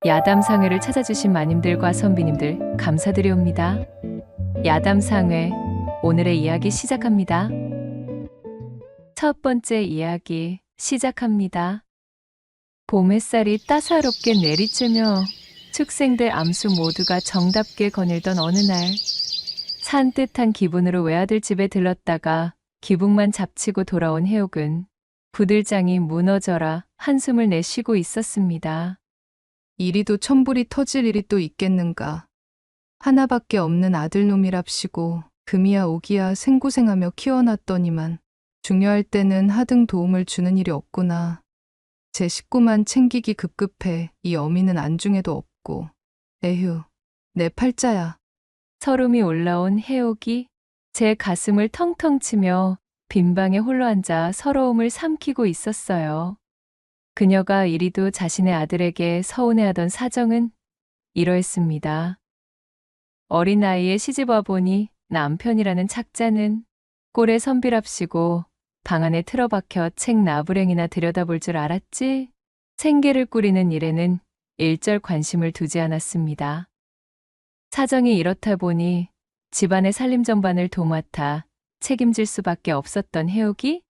야담상회를 찾아주신 마님들과 선비님들 감사드리옵니다. 야담상회, 오늘의 이야기 시작합니다. 첫 번째 이야기 시작합니다. 봄 햇살이 따사롭게 내리쬐며 축생들 암수 모두가 정답게 거닐던 어느 날, 산뜻한 기분으로 외아들 집에 들렀다가 기분만 잡치고 돌아온 해옥은 부들장이 무너져라 한숨을 내쉬고 있었습니다. 이리도 천불이 터질 일이 또 있겠는가. 하나밖에 없는 아들놈이랍시고 금이야 오기야 생고생하며 키워놨더니만 중요할 때는 하등 도움을 주는 일이 없구나. 제 식구만 챙기기 급급해 이 어미는 안중에도 없고. 에휴, 내 팔자야. 서름이 올라온 해옥이 제 가슴을 텅텅 치며 빈방에 홀로 앉아 서러움을 삼키고 있었어요. 그녀가 이리도 자신의 아들에게 서운해하던 사정은 이러했습니다. 어린 나이에 시집와 보니 남편이라는 착자는 꼴에 선비랍시고 방 안에 틀어박혀 책 나부랭이나 들여다볼 줄 알았지? 생계를 꾸리는 일에는 일절 관심을 두지 않았습니다. 사정이 이렇다 보니 집안의 살림 전반을 도맡아 책임질 수밖에 없었던 해옥이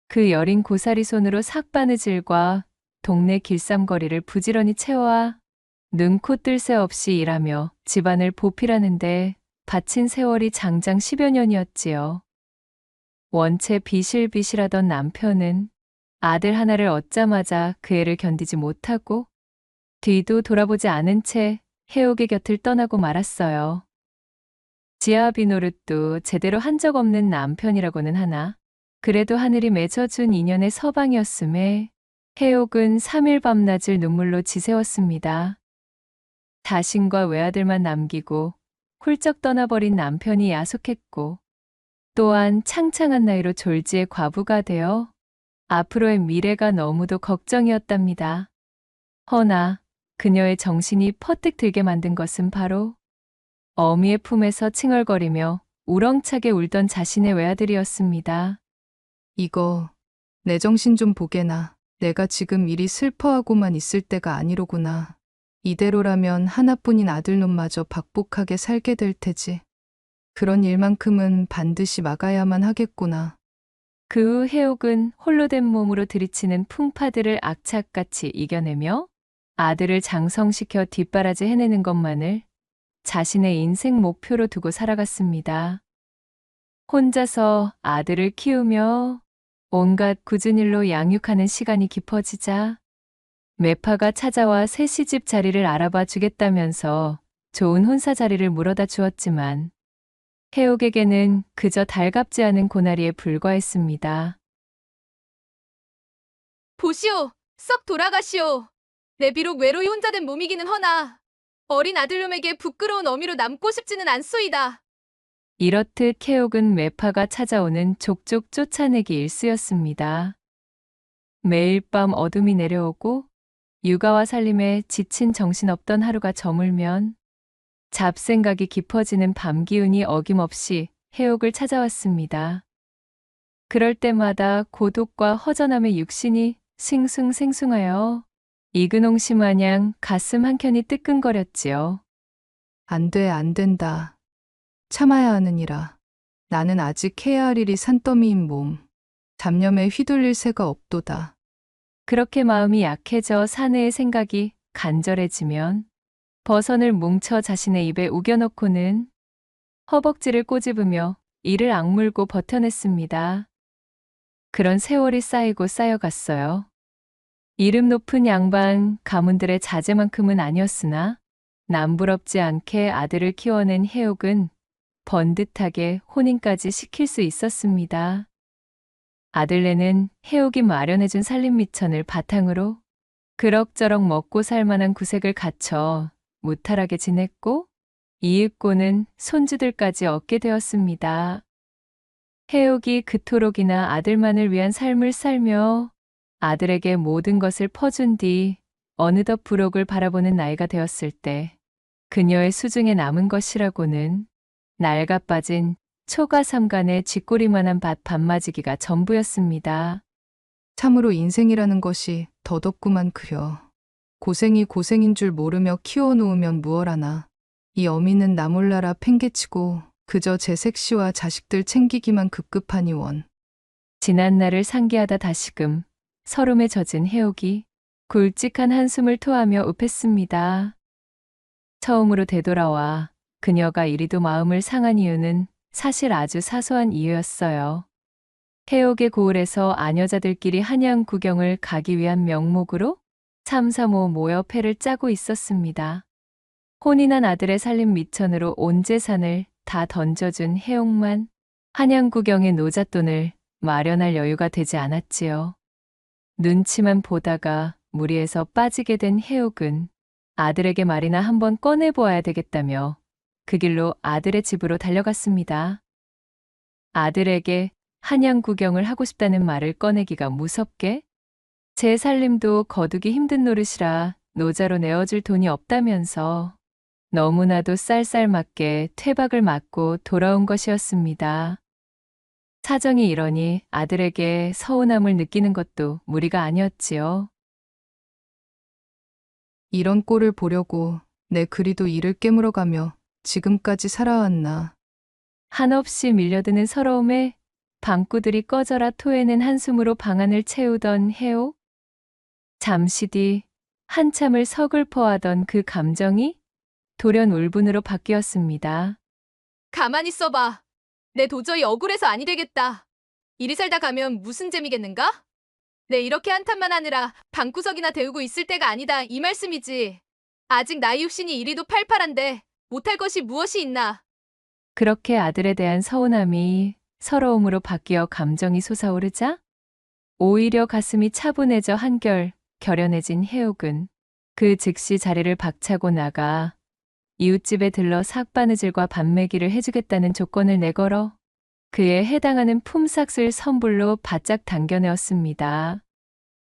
그 여린 고사리 손으로 삭바느질과 동네 길쌈거리를 부지런히 채워와 눈코 뜰 새 없이 일하며 집안을 보필하는데 바친 세월이 장장 10여 년이었지요. 원체 비실비실하던 남편은 아들 하나를 얻자마자 그 애를 견디지 못하고 뒤도 돌아보지 않은 채 해옥의 곁을 떠나고 말았어요. 지아비 노릇도 제대로 한 적 없는 남편이라고는 하나 그래도 하늘이 맺어준 인연의 서방이었음에 해옥은 3일 밤낮을 눈물로 지새웠습니다. 자신과 외아들만 남기고 훌쩍 떠나버린 남편이 야속했고 또한 창창한 나이로 졸지의 과부가 되어 앞으로의 미래가 너무도 걱정이었답니다. 허나 그녀의 정신이 퍼뜩 들게 만든 것은 바로 어미의 품에서 칭얼거리며 우렁차게 울던 자신의 외아들이었습니다. 이거 내 정신 좀 보게나. 내가 지금 이리 슬퍼하고만 있을 때가 아니로구나. 이대로라면 하나뿐인 아들놈마저 박복하게 살게 될 테지. 그런 일만큼은 반드시 막아야만 하겠구나. 그 후 해옥은 홀로 된 몸으로 들이치는 풍파들을 악착같이 이겨내며 아들을 장성시켜 뒷바라지 해내는 것만을 자신의 인생 목표로 두고 살아갔습니다. 혼자서 아들을 키우며 온갖 굳은 일로 양육하는 시간이 깊어지자 매파가 찾아와 새 시집 자리를 알아봐 주겠다면서 좋은 혼사 자리를 물어다 주었지만 해옥에게는 그저 달갑지 않은 고나리에 불과했습니다. 보시오, 썩 돌아가시오. 내 비록 외로이 혼자 된 몸이기는 허나 어린 아들놈에게 부끄러운 어미로 남고 싶지는 않소이다. 이렇듯 해옥은 매파가 찾아오는 족족 쫓아내기 일쑤였습니다. 매일 밤 어둠이 내려오고 육아와 살림에 지친 정신없던 하루가 저물면 잡생각이 깊어지는 밤 기운이 어김없이 해옥을 찾아왔습니다. 그럴 때마다 고독과 허전함의 육신이 싱숭생숭하여 이근홍씨 마냥 가슴 한켠이 뜨끈거렸지요. 안 돼, 안 된다. 참아야 하느니라. 나는 아직 해야 할 일이 산더미인 몸. 잡념에 휘둘릴 새가 없도다. 그렇게 마음이 약해져 사내의 생각이 간절해지면 버선을 뭉쳐 자신의 입에 우겨넣고는 허벅지를 꼬집으며 이를 악물고 버텨냈습니다. 그런 세월이 쌓이고 쌓여갔어요. 이름 높은 양반 가문들의 자제만큼은 아니었으나 남부럽지 않게 아들을 키워낸 해옥은 번듯하게 혼인까지 시킬 수 있었습니다. 아들네는 해옥이 마련해준 살림미천을 바탕으로 그럭저럭 먹고 살 만한 구색을 갖춰 무탈하게 지냈고 이윽고는 손주들까지 얻게 되었습니다. 해옥이 그토록이나 아들만을 위한 삶을 살며 아들에게 모든 것을 퍼준 뒤 어느덧 부록을 바라보는 나이가 되었을 때 그녀의 수중에 남은 것이라고는 낡아 빠진 초가 삼간의 쥐꼬리만한 밭 반마지기가 전부였습니다. 참으로 인생이라는 것이 더덥구만 그려. 고생이 고생인 줄 모르며 키워놓으면 무얼하나. 이 어미는 나 몰라라 팽개치고 그저 제 색시와 자식들 챙기기만 급급하니 원. 지난 날을 상기하다 다시금 설움에 젖은 해옥이 굵직한 한숨을 토하며 읍했습니다. 처음으로 되돌아와 그녀가 이리도 마음을 상한 이유는 사실 아주 사소한 이유였어요. 해옥의 고을에서 아녀자들끼리 한양 구경을 가기 위한 명목으로 3, 4, 5 모여 패를 짜고 있었습니다. 혼이 난 아들의 살림 미천으로 온 재산을 다 던져준 해옥만 한양 구경의 노잣돈을 마련할 여유가 되지 않았지요. 눈치만 보다가 무리에서 빠지게 된 해옥은 아들에게 말이나 한번 꺼내보아야 되겠다며 그 길로 아들의 집으로 달려갔습니다. 아들에게 한양 구경을 하고 싶다는 말을 꺼내기가 무섭게 제 살림도 거두기 힘든 노릇이라 노자로 내어줄 돈이 없다면서 너무나도 쌀쌀맞게 퇴박을 맞고 돌아온 것이었습니다. 사정이 이러니 아들에게 서운함을 느끼는 것도 무리가 아니었지요. 이런 꼴을 보려고 내 그리도 이를 깨물어가며 지금까지 살아왔나. 한없이 밀려드는 서러움에 방구들이 꺼져라 토해낸 한숨으로 방안을 채우던 해옥. 잠시 뒤 한참을 서글퍼하던 그 감정이 돌연 울분으로 바뀌었습니다. 가만히 있어봐. 내 도저히 억울해서 아니 되겠다. 이리 살다 가면 무슨 재미겠는가? 내 이렇게 한탄만 하느라 방구석이나 데우고 있을 때가 아니다 이 말씀이지. 아직 나이 육신이 이리도 팔팔한데 못할 것이 무엇이 있나. 그렇게 아들에 대한 서운함이 서러움으로 바뀌어 감정이 솟아오르자 오히려 가슴이 차분해져 한결 결연해진 해옥은 그 즉시 자리를 박차고 나가 이웃집에 들러 삭바느질과 밤매기를 해주겠다는 조건을 내걸어 그에 해당하는 품삯을 선불로 바짝 당겨내었습니다.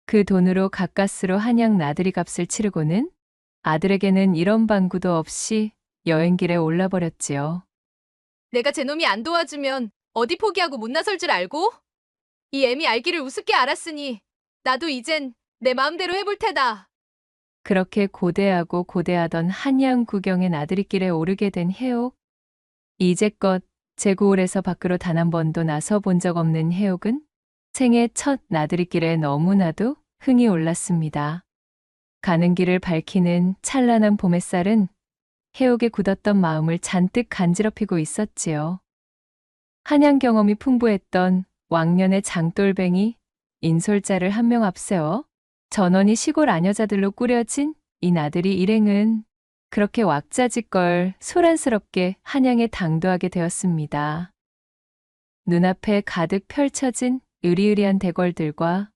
그 돈으로 가까스로 한양 나들이 값을 치르고는 아들에게는 이런 방구도 없이 여행길에 올라버렸지요. 내가 제 놈이 안 도와주면 어디 포기하고 못 나설 줄 알고? 이 애미 알기를 우습게 알았으니 나도 이젠 내 마음대로 해볼 테다. 그렇게 고대하고 고대하던 한양 구경의 나들이길에 오르게 된 해옥. 이제껏 제고을에서 밖으로 단 한 번도 나서 본 적 없는 해옥은 생애 첫 나들이길에 너무나도 흥이 올랐습니다. 가는 길을 밝히는 찬란한 봄햇살은 해옥의 굳었던 마음을 잔뜩 간지럽히고 있었지요. 한양 경험이 풍부했던 왕년의 장돌뱅이 인솔자를 한 명 앞세워 전원이 시골 아녀자들로 꾸려진 이 나들이 일행은 그렇게 왁자지껄 소란스럽게 한양에 당도하게 되었습니다. 눈앞에 가득 펼쳐진 으리으리한 대궐들과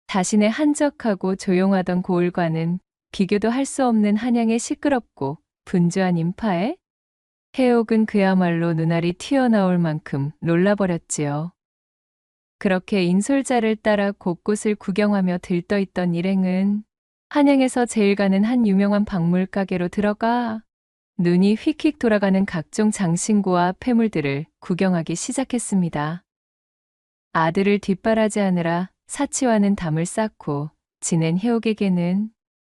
자신의 한적하고 조용하던 고을과는 비교도 할 수 없는 한양의 시끄럽고 분주한 인파에 해옥은 그야말로 눈알이 튀어나올 만큼 놀라버렸지요. 그렇게 인솔자를 따라 곳곳을 구경하며 들떠있던 일행은 한양에서 제일 가는 한 유명한 박물 가게로 들어가 눈이 휙휙 돌아가는 각종 장신구와 폐물들을 구경하기 시작했습니다. 아들을 뒷바라지하느라 사치와는 담을 쌓고 지낸 해옥에게는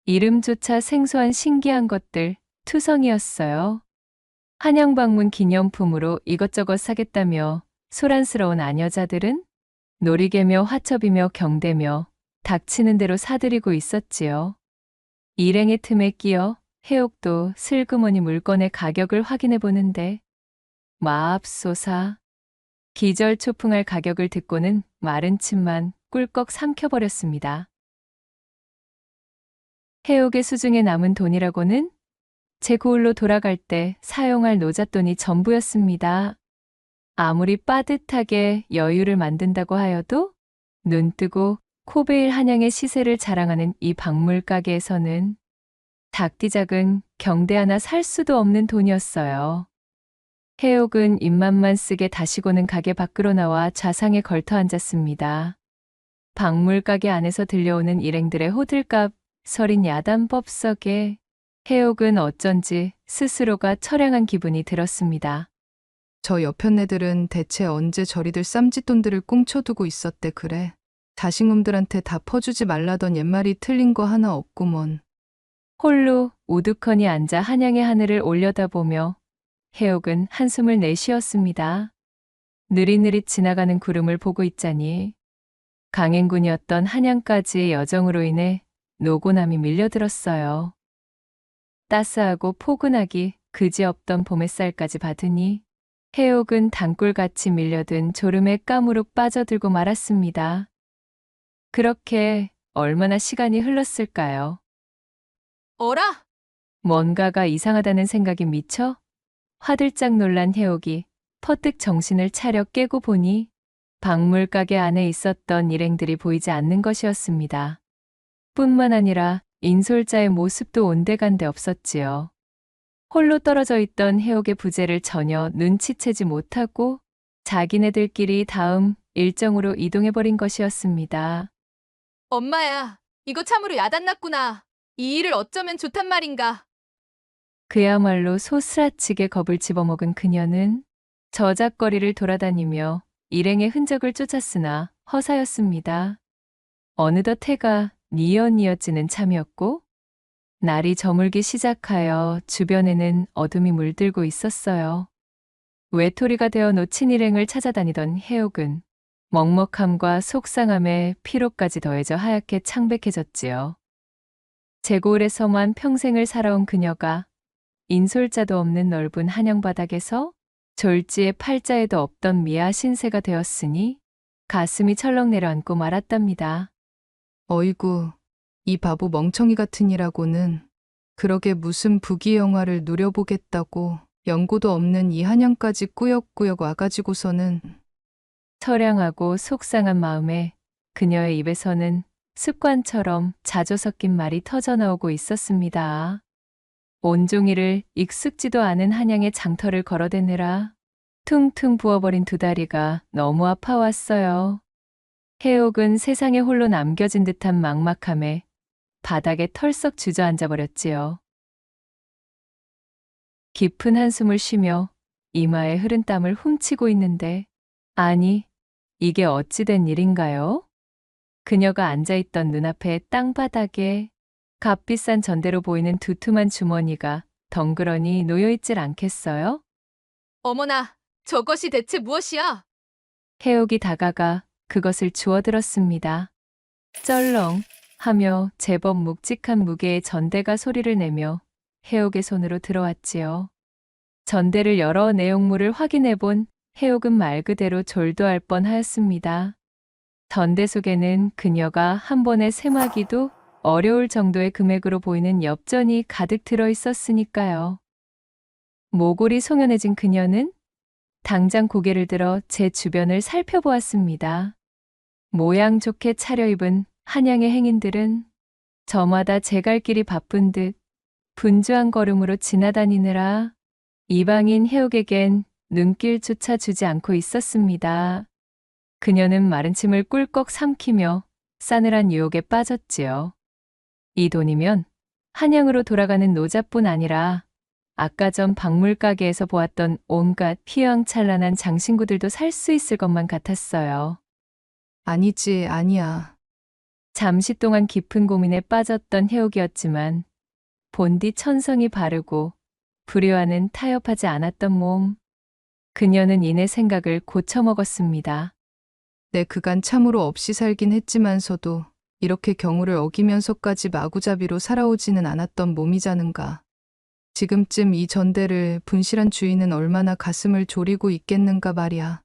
이름조차 생소한 신기한 것들 투성이었어요. 한양 방문 기념품으로 이것저것 사겠다며 소란스러운 아녀자들은 놀이개며 화첩이며 경대며 닥치는 대로 사들이고 있었지요. 일행의 틈에 끼어 해옥도 슬그머니 물건의 가격을 확인해 보는데 마압소사 기절초풍할 가격을 듣고는 마른 침만 꿀꺽 삼켜버렸습니다. 해옥의 수중에 남은 돈이라고는 제 고을로 돌아갈 때 사용할 노잣돈이 전부였습니다. 아무리 빠듯하게 여유를 만든다고 하여도 눈뜨고 코베일 한양의 시세를 자랑하는 이 박물 가게에서는 작디작은 경대 하나 살 수도 없는 돈이었어요. 해옥은 입맛만 쓰게 다시고는 가게 밖으로 나와 좌상에 걸터 앉았습니다. 박물 가게 안에서 들려오는 일행들의 호들갑 서린 야단법석에 해옥은 어쩐지 스스로가 처량한 기분이 들었습니다. 저 옆편 애들은 대체 언제 저리들 쌈짓돈들을 꽁쳐두고 있었대 그래. 자식놈들한테 다 퍼주지 말라던 옛말이 틀린 거 하나 없구먼. 홀로 우두커니 앉아 한양의 하늘을 올려다보며 해옥은 한숨을 내쉬었습니다. 느릿느릿 지나가는 구름을 보고 있자니 강행군이었던 한양까지의 여정으로 인해 노곤함이 밀려들었어요. 따스하고 포근하기 그지없던 봄햇살까지 받으니 해옥은 단꿀같이 밀려든 졸음에 까무룩 빠져들고 말았습니다. 그렇게 얼마나 시간이 흘렀을까요? 어라? 뭔가가 이상하다는 생각이 미쳐 화들짝 놀란 해옥이 퍼뜩 정신을 차려 깨고 보니 박물가게 안에 있었던 일행들이 보이지 않는 것이었습니다. 뿐만 아니라 인솔자의 모습도 온데간데 없었지요. 홀로 떨어져 있던 해옥의 부재를 전혀 눈치채지 못하고 자기네들끼리 다음 일정으로 이동해버린 것이었습니다. 엄마야, 이거 참으로 야단났구나. 이 일을 어쩌면 좋단 말인가. 그야말로 소스라치게 겁을 집어먹은 그녀는 저작거리를 돌아다니며 일행의 흔적을 쫓았으나 허사였습니다. 어느덧 해가 뉘엿뉘엿지는 참이었고 날이 저물기 시작하여 주변에는 어둠이 물들고 있었어요. 외톨이가 되어 놓친 일행을 찾아다니던 해옥은 먹먹함과 속상함에 피로까지 더해져 하얗게 창백해졌지요. 제고을에서만 평생을 살아온 그녀가 인솔자도 없는 넓은 한양 바닥에서 졸지에 팔자에도 없던 미아 신세가 되었으니 가슴이 철렁 내려앉고 말았답니다. 어이구, 이 바보 멍청이 같은 이라고는 그러게 무슨 부귀영화를 누려보겠다고 연고도 없는 이 한양까지 꾸역꾸역 와가지고서는 처량하고 속상한 마음에 그녀의 입에서는 습관처럼 자주 섞인 말이 터져나오고 있었습니다. 온종일을 익숙지도 않은 한양의 장터를 걸어대느라 퉁퉁 부어버린 두 다리가 너무 아파왔어요. 해옥은 세상에 홀로 남겨진 듯한 막막함에 바닥에 털썩 주저앉아 버렸지요. 깊은 한숨을 쉬며 이마에 흐른 땀을 훔치고 있는데 아니, 이게 어찌 된 일인가요? 그녀가 앉아있던 눈앞의 땅바닥에 값비싼 전대로 보이는 두툼한 주머니가 덩그러니 놓여있질 않겠어요? 어머나, 저것이 대체 무엇이야? 해옥이 다가가 그것을 주워들었습니다. 쩔렁 하며 제법 묵직한 무게의 전대가 소리를 내며 해옥의 손으로 들어왔지요. 전대를 열어 내용물을 확인해본 해옥은 말 그대로 졸도할 뻔하였습니다. 전대 속에는 그녀가 한 번에 셈하기도 어려울 정도의 금액으로 보이는 엽전이 가득 들어 있었으니까요. 모골이 송연해진 그녀는 당장 고개를 들어 제 주변을 살펴보았습니다. 모양 좋게 차려입은 한양의 행인들은 저마다 제 갈 길이 바쁜 듯 분주한 걸음으로 지나다니느라 이방인 해옥에겐 눈길조차 주지 않고 있었습니다. 그녀는 마른 침을 꿀꺽 삼키며 싸늘한 유혹에 빠졌지요. 이 돈이면 한양으로 돌아가는 노자뿐 아니라 아까 전 박물가게에서 보았던 온갖 휘황찬란한 장신구들도 살 수 있을 것만 같았어요. 아니지, 아니야. 잠시 동안 깊은 고민에 빠졌던 해옥이었지만 본디 천성이 바르고 불효와는 타협하지 않았던 몸. 그녀는 이내 생각을 고쳐먹었습니다. 내 그간 참으로 없이 살긴 했지만서도 이렇게 경우를 어기면서까지 마구잡이로 살아오지는 않았던 몸이자는가. 지금쯤 이 전대를 분실한 주인은 얼마나 가슴을 졸이고 있겠는가 말이야.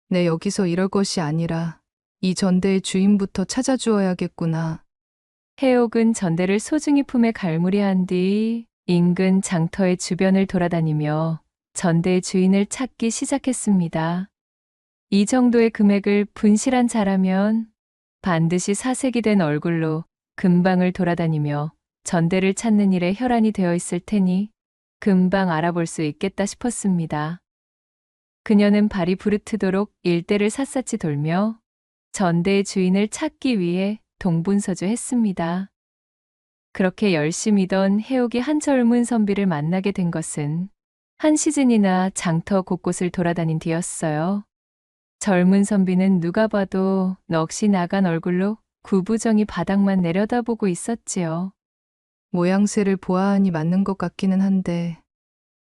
내 여기서 이럴 것이 아니라 이 전대의 주인부터 찾아주어야겠구나. 해옥은 전대를 소중히 품에 갈무리한 뒤 인근 장터의 주변을 돌아다니며 전대의 주인을 찾기 시작했습니다. 이 정도의 금액을 분실한 자라면 반드시 사색이 된 얼굴로 근방을 돌아다니며 전대를 찾는 일에 혈안이 되어 있을 테니 금방 알아볼 수 있겠다 싶었습니다. 그녀는 발이 부르트도록 일대를 샅샅이 돌며 전대의 주인을 찾기 위해 동분서주했습니다. 그렇게 열심히던 해옥이 한 젊은 선비를 만나게 된 것은 한 시즌이나 장터 곳곳을 돌아다닌 뒤였어요. 젊은 선비는 누가 봐도 넋이 나간 얼굴로 구부정히 바닥만 내려다보고 있었지요. 모양새를 보아하니 맞는 것 같기는 한데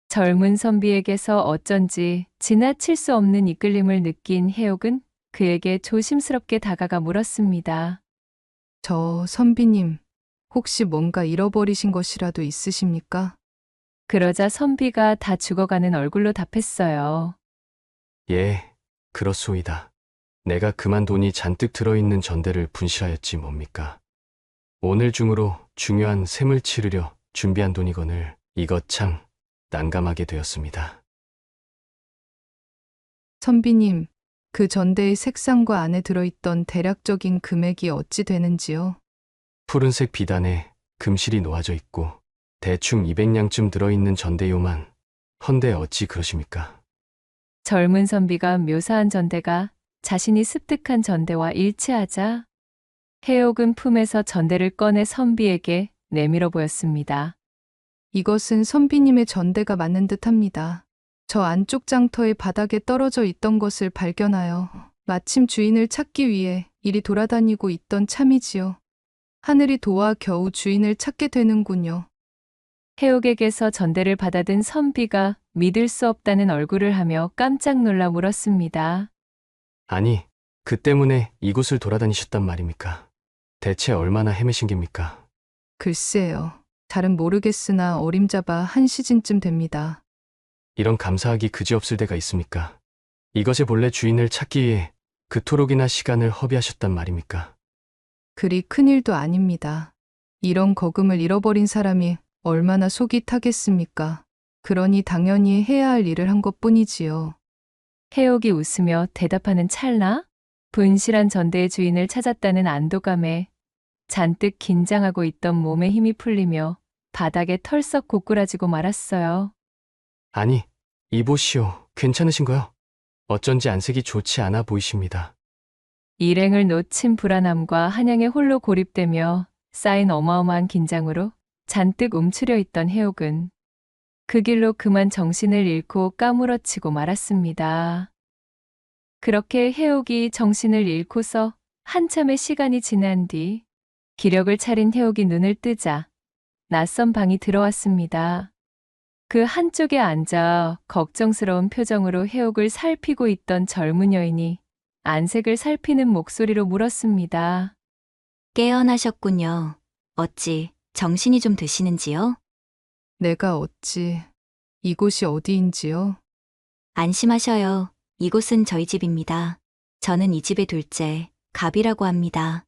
젊은 선비에게서 어쩐지 지나칠 수 없는 이끌림을 느낀 해옥은 그에게 조심스럽게 다가가 물었습니다. 저 선비님 혹시 뭔가 잃어버리신 것이라도 있으십니까? 그러자 선비가 다 죽어가는 얼굴로 답했어요. 예, 그렇소이다. 내가 그만 돈이 잔뜩 들어있는 전대를 분실하였지 뭡니까. 오늘 중으로 중요한 셈을 치르려 준비한 돈이거늘 이것 참 난감하게 되었습니다. 선비님, 그 전대의 색상과 안에 들어있던 대략적인 금액이 어찌 되는지요? 푸른색 비단에 금실이 놓아져 있고 대충 200냥쯤 들어있는 전대요만 헌데 어찌 그러십니까? 젊은 선비가 묘사한 전대가 자신이 습득한 전대와 일치하자 해옥은 품에서 전대를 꺼내 선비에게 내밀어 보였습니다. 이것은 선비님의 전대가 맞는 듯합니다. 저 안쪽 장터의 바닥에 떨어져 있던 것을 발견하여 마침 주인을 찾기 위해 이리 돌아다니고 있던 참이지요. 하늘이 도와 겨우 주인을 찾게 되는군요. 해옥에게서 전대를 받아든 선비가 믿을 수 없다는 얼굴을 하며 깜짝 놀라 물었습니다. 아니, 그 때문에 이곳을 돌아다니셨단 말입니까? 대체 얼마나 헤매신 geb니까? 글쎄요. 잘은 모르겠으나 어림잡아 한 시즌쯤 됩니다. 이런 감사하기 그지없을 데가 있습니까? 이것의 본래 주인을 찾기 위해 그토록이나 시간을 허비하셨단 말입니까? 그리 큰일도 아닙니다. 이런 거금을 잃어버린 사람이 얼마나 속이 타겠습니까? 그러니 당연히 해야 할 일을 한 것뿐이지요. 해옥이 웃으며 대답하는 찰나 분실한 전대의 주인을 찾았다는 안도감에 잔뜩 긴장하고 있던 몸에 힘이 풀리며 바닥에 털썩 고꾸라지고 말았어요. 아니, 이보시오. 괜찮으신가요? 어쩐지 안색이 좋지 않아 보이십니다. 일행을 놓친 불안함과 한양에 홀로 고립되며 쌓인 어마어마한 긴장으로 잔뜩 움츠려 있던 해옥은 그 길로 그만 정신을 잃고 까무러치고 말았습니다. 그렇게 해옥이 정신을 잃고서 한참의 시간이 지난 뒤 기력을 차린 해옥이 눈을 뜨자 낯선 방이 들어왔습니다. 그 한쪽에 앉아 걱정스러운 표정으로 해옥을 살피고 있던 젊은 여인이 안색을 살피는 목소리로 물었습니다. 깨어나셨군요. 어찌 정신이 좀 드시는지요? 내가 어찌 이곳이 어디인지요? 안심하셔요. 이곳은 저희 집입니다. 저는 이 집의 둘째, 갑이라고 합니다.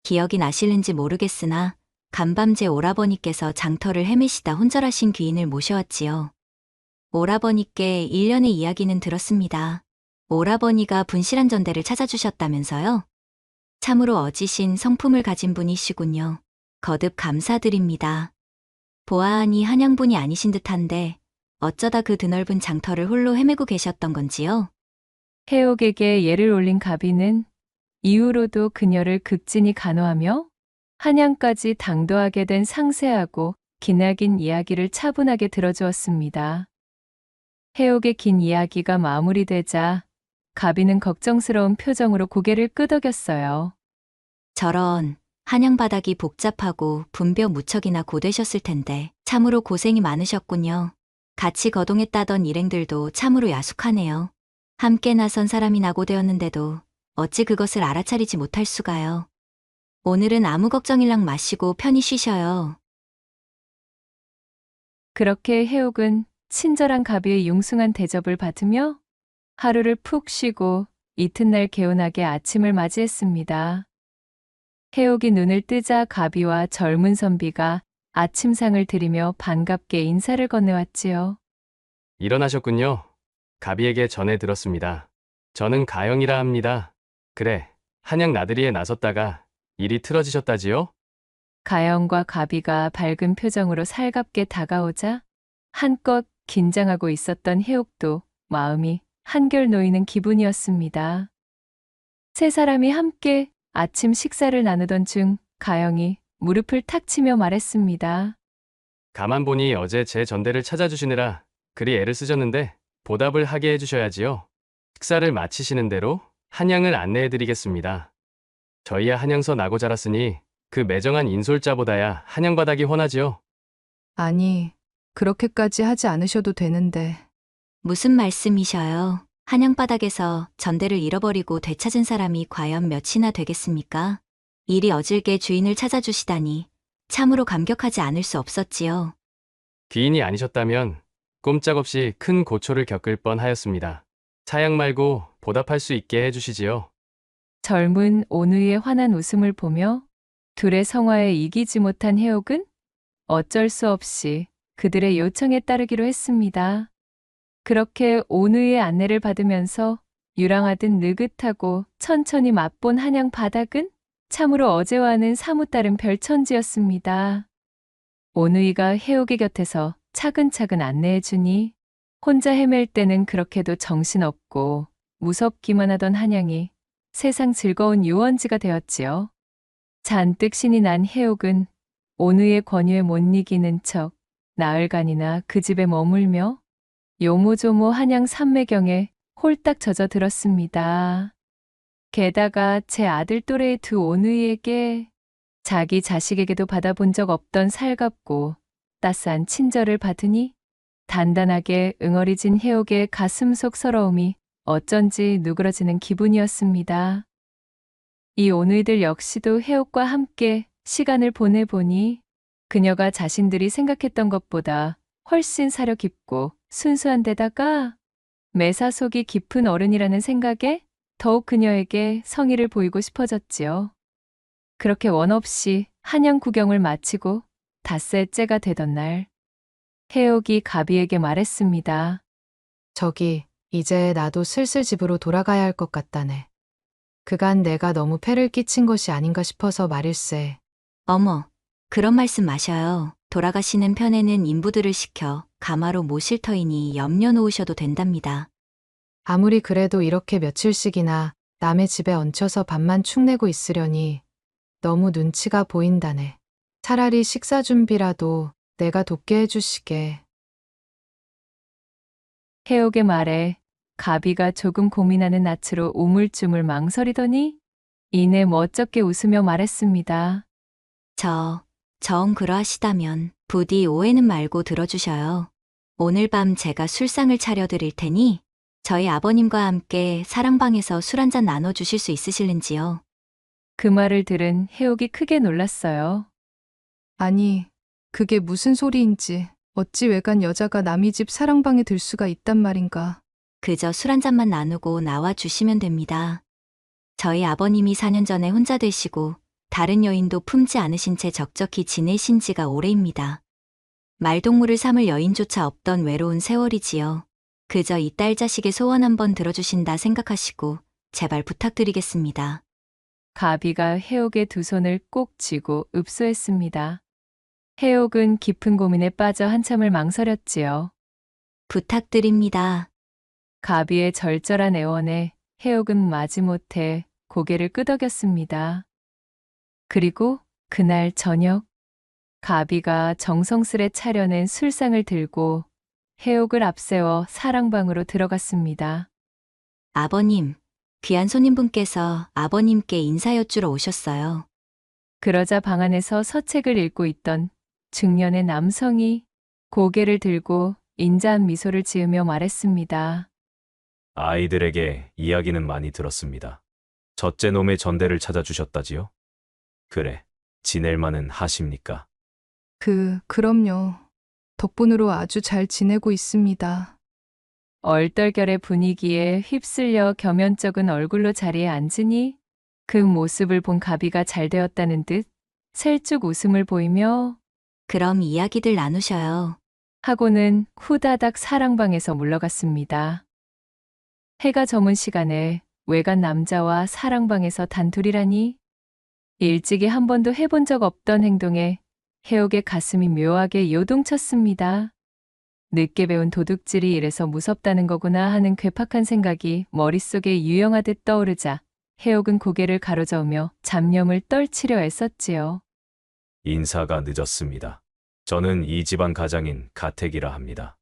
기억이 나실는지 모르겠으나 간밤 제 오라버니께서 장터를 헤매시다 혼절하신 귀인을 모셔왔지요. 오라버니께 일련의 이야기는 들었습니다. 오라버니가 분실한 전대를 찾아주셨다면서요? 참으로 어지신 성품을 가진 분이시군요. 거듭 감사드립니다. 보아하니 한양분이 아니신 듯한데 어쩌다 그 드넓은 장터를 홀로 헤매고 계셨던 건지요? 해옥에게 예를 올린 가비는 이후로도 그녀를 극진히 간호하며 한양까지 당도하게 된 상세하고 기나긴 이야기를 차분하게 들어주었습니다. 해옥의 긴 이야기가 마무리되자 가비는 걱정스러운 표정으로 고개를 끄덕였어요. 저런 한양 바닥이 복잡하고 분벼 무척이나 고되셨을 텐데 참으로 고생이 많으셨군요. 같이 거동했다던 일행들도 참으로 야속하네요. 함께 나선 사람이 낙오되었는데도 어찌 그것을 알아차리지 못할 수가요. 오늘은 아무 걱정일랑 마시고 편히 쉬셔요. 그렇게 해옥은 친절한 가비의 융숭한 대접을 받으며 하루를 푹 쉬고 이튿날 개운하게 아침을 맞이했습니다. 해옥이 눈을 뜨자 가비와 젊은 선비가 아침상을 드리며 반갑게 인사를 건네왔지요. 일어나셨군요. 가비에게 전해 들었습니다. 저는 가영이라 합니다. 그래, 한양 나들이에 나섰다가 일이 틀어지셨다지요? 가영과 가비가 밝은 표정으로 살갑게 다가오자 한껏 긴장하고 있었던 해옥도 마음이 한결 놓이는 기분이었습니다. 세 사람이 함께 아침 식사를 나누던 중 가영이 무릎을 탁 치며 말했습니다. 가만 보니 어제 제 전대를 찾아주시느라 그리 애를 쓰셨는데 보답을 하게 해주셔야지요. 식사를 마치시는 대로 한양을 안내해드리겠습니다. 저희야 한양서 나고 자랐으니 그 매정한 인솔자보다야 한양바닥이 훤하지요. 아니, 그렇게까지 하지 않으셔도 되는데. 무슨 말씀이셔요? 한양바닥에서 전대를 잃어버리고 되찾은 사람이 과연 몇이나 되겠습니까? 일이 어질게 주인을 찾아주시다니 참으로 감격하지 않을 수 없었지요. 귀인이 아니셨다면 꼼짝없이 큰 고초를 겪을 뻔하였습니다. 사양 말고 보답할 수 있게 해주시지요. 젊은 온우의 환한 웃음을 보며 둘의 성화에 이기지 못한 해옥은 어쩔 수 없이 그들의 요청에 따르기로 했습니다. 그렇게 온우의 안내를 받으면서 유랑하듯 느긋하고 천천히 맛본 한양 바닥은 참으로 어제와는 사뭇 다른 별천지였습니다. 온우이가 해옥의 곁에서 차근차근 안내해 주니 혼자 헤맬 때는 그렇게도 정신없고 무섭기만 하던 한양이 세상 즐거운 유원지가 되었지요. 잔뜩 신이 난 해옥은 온우의 권유에 못 이기는 척 나흘간이나 그 집에 머물며 요모조모 한양 산매경에 홀딱 젖어들었습니다. 게다가 제 아들 또래의 두 온우이에게 자기 자식에게도 받아본 적 없던 살갑고 따스한 친절을 받으니 단단하게 응어리진 해옥의 가슴속 서러움이 어쩐지 누그러지는 기분이었습니다. 이 온우이들 역시도 해옥과 함께 시간을 보내보니 그녀가 자신들이 생각했던 것보다 훨씬 사려 깊고 순수한 데다가 매사 속이 깊은 어른이라는 생각에 더욱 그녀에게 성의를 보이고 싶어졌지요. 그렇게 원 없이 한양 구경을 마치고 닷새째가 되던 날, 해옥이 가비에게 말했습니다. 저기, 이제 나도 슬슬 집으로 돌아가야 할 것 같다네. 그간 내가 너무 폐를 끼친 것이 아닌가 싶어서 말일세. 어머, 그런 말씀 마셔요. 돌아가시는 편에는 인부들을 시켜 가마로 모실 터이니 염려 놓으셔도 된답니다. 아무리 그래도 이렇게 며칠씩이나 남의 집에 얹혀서 밥만 축내고 있으려니 너무 눈치가 보인다네. 차라리 식사 준비라도 내가 돕게 해주시게. 해옥의 말에 가비가 조금 고민하는 낯으로 우물쭈물 망설이더니 이내 멋쩍게 웃으며 말했습니다. 정 그러하시다면 부디 오해는 말고 들어주셔요. 오늘 밤 제가 술상을 차려드릴 테니 저희 아버님과 함께 사랑방에서 술 한잔 나눠주실 수 있으실는지요? 그 말을 들은 해옥이 크게 놀랐어요. 아니, 그게 무슨 소리인지 어찌 외간 여자가 남의 집 사랑방에 들 수가 있단 말인가. 그저 술 한잔만 나누고 나와 주시면 됩니다. 저희 아버님이 4년 전에 혼자 되시고 다른 여인도 품지 않으신 채 적적히 지내신 지가 오래입니다. 말동무를 삼을 여인조차 없던 외로운 세월이지요. 그저 이 딸 자식의 소원 한번 들어주신다 생각하시고 제발 부탁드리겠습니다. 가비가 해옥의 두 손을 꼭 쥐고 읍소했습니다. 해옥은 깊은 고민에 빠져 한참을 망설였지요. 부탁드립니다. 가비의 절절한 애원에 해옥은 마지못해 고개를 끄덕였습니다. 그리고 그날 저녁, 가비가 정성스레 차려낸 술상을 들고 해옥을 앞세워 사랑방으로 들어갔습니다. 아버님, 귀한 손님분께서 아버님께 인사 여쭈러 오셨어요. 그러자 방 안에서 서책을 읽고 있던 중년의 남성이 고개를 들고 인자한 미소를 지으며 말했습니다. 아이들에게 이야기는 많이 들었습니다. 첫째 놈의 전대를 찾아주셨다지요? 그래, 지낼 만은 하십니까? 그럼요. 덕분으로 아주 잘 지내고 있습니다. 얼떨결의 분위기에 휩쓸려 겸연쩍은 얼굴로 자리에 앉으니 그 모습을 본 가비가 잘 되었다는 듯 셀쭉 웃음을 보이며 그럼 이야기들 나누셔요. 하고는 후다닥 사랑방에서 물러갔습니다. 해가 저문 시간에 외간 남자와 사랑방에서 단둘이라니 일찍이 한 번도 해본 적 없던 행동에 해옥의 가슴이 묘하게 요동쳤습니다. 늦게 배운 도둑질이 이래서 무섭다는 거구나 하는 괴팍한 생각이 머릿속에 유영하듯 떠오르자 해옥은 고개를 가로저으며 잡념을 떨치려 애썼지요. 인사가 늦었습니다. 저는 이 집안 가장인 가택이라 합니다.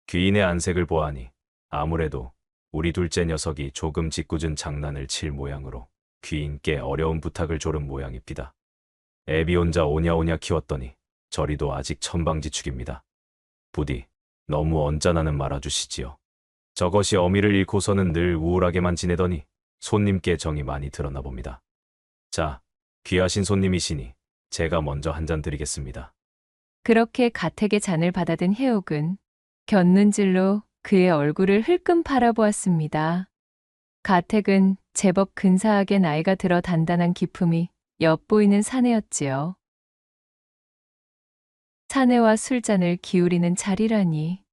귀인의 안색을 보아하니 아무래도 우리 둘째 녀석이 조금 짓궂은 장난을 칠 모양으로 귀인께 어려운 부탁을 조른 모양입니다. 애비 혼자 오냐오냐 키웠더니 저리도 아직 천방지축입니다. 부디 너무 언짢아는 말아주시지요. 저것이 어미를 잃고서는 늘 우울하게만 지내더니 손님께 정이 많이 드러나 봅니다. 자, 귀하신 손님이시니 제가 먼저 한 잔 드리겠습니다. 그렇게 가택의 잔을 받아든 해옥은 곁눈질로 그의 얼굴을 흘끔 바라보았습니다. 가택은 제법 근사하게 나이가 들어 단단한 기품이 엿보이는 사내였지요. 사내와 술잔을 기울이는 자리라니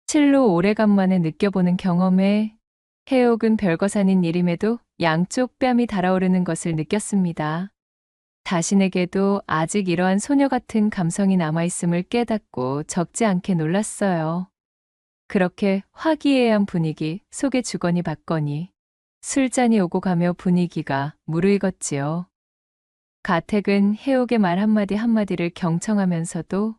실로 오래간만에 느껴보는 경험에 해옥은 별것 아닌 일임에도 양쪽 뺨이 달아오르는 것을 느꼈습니다. 자신에게도 아직 이러한 소녀 같은 감성이 남아있음을 깨닫고 적지 않게 놀랐어요. 그렇게 화기애애한 분위기 속에 주거니 받거니 술잔이 오고 가며 분위기가 무르익었지요. 가택은 해옥의 말 한마디 한마디를 경청하면서도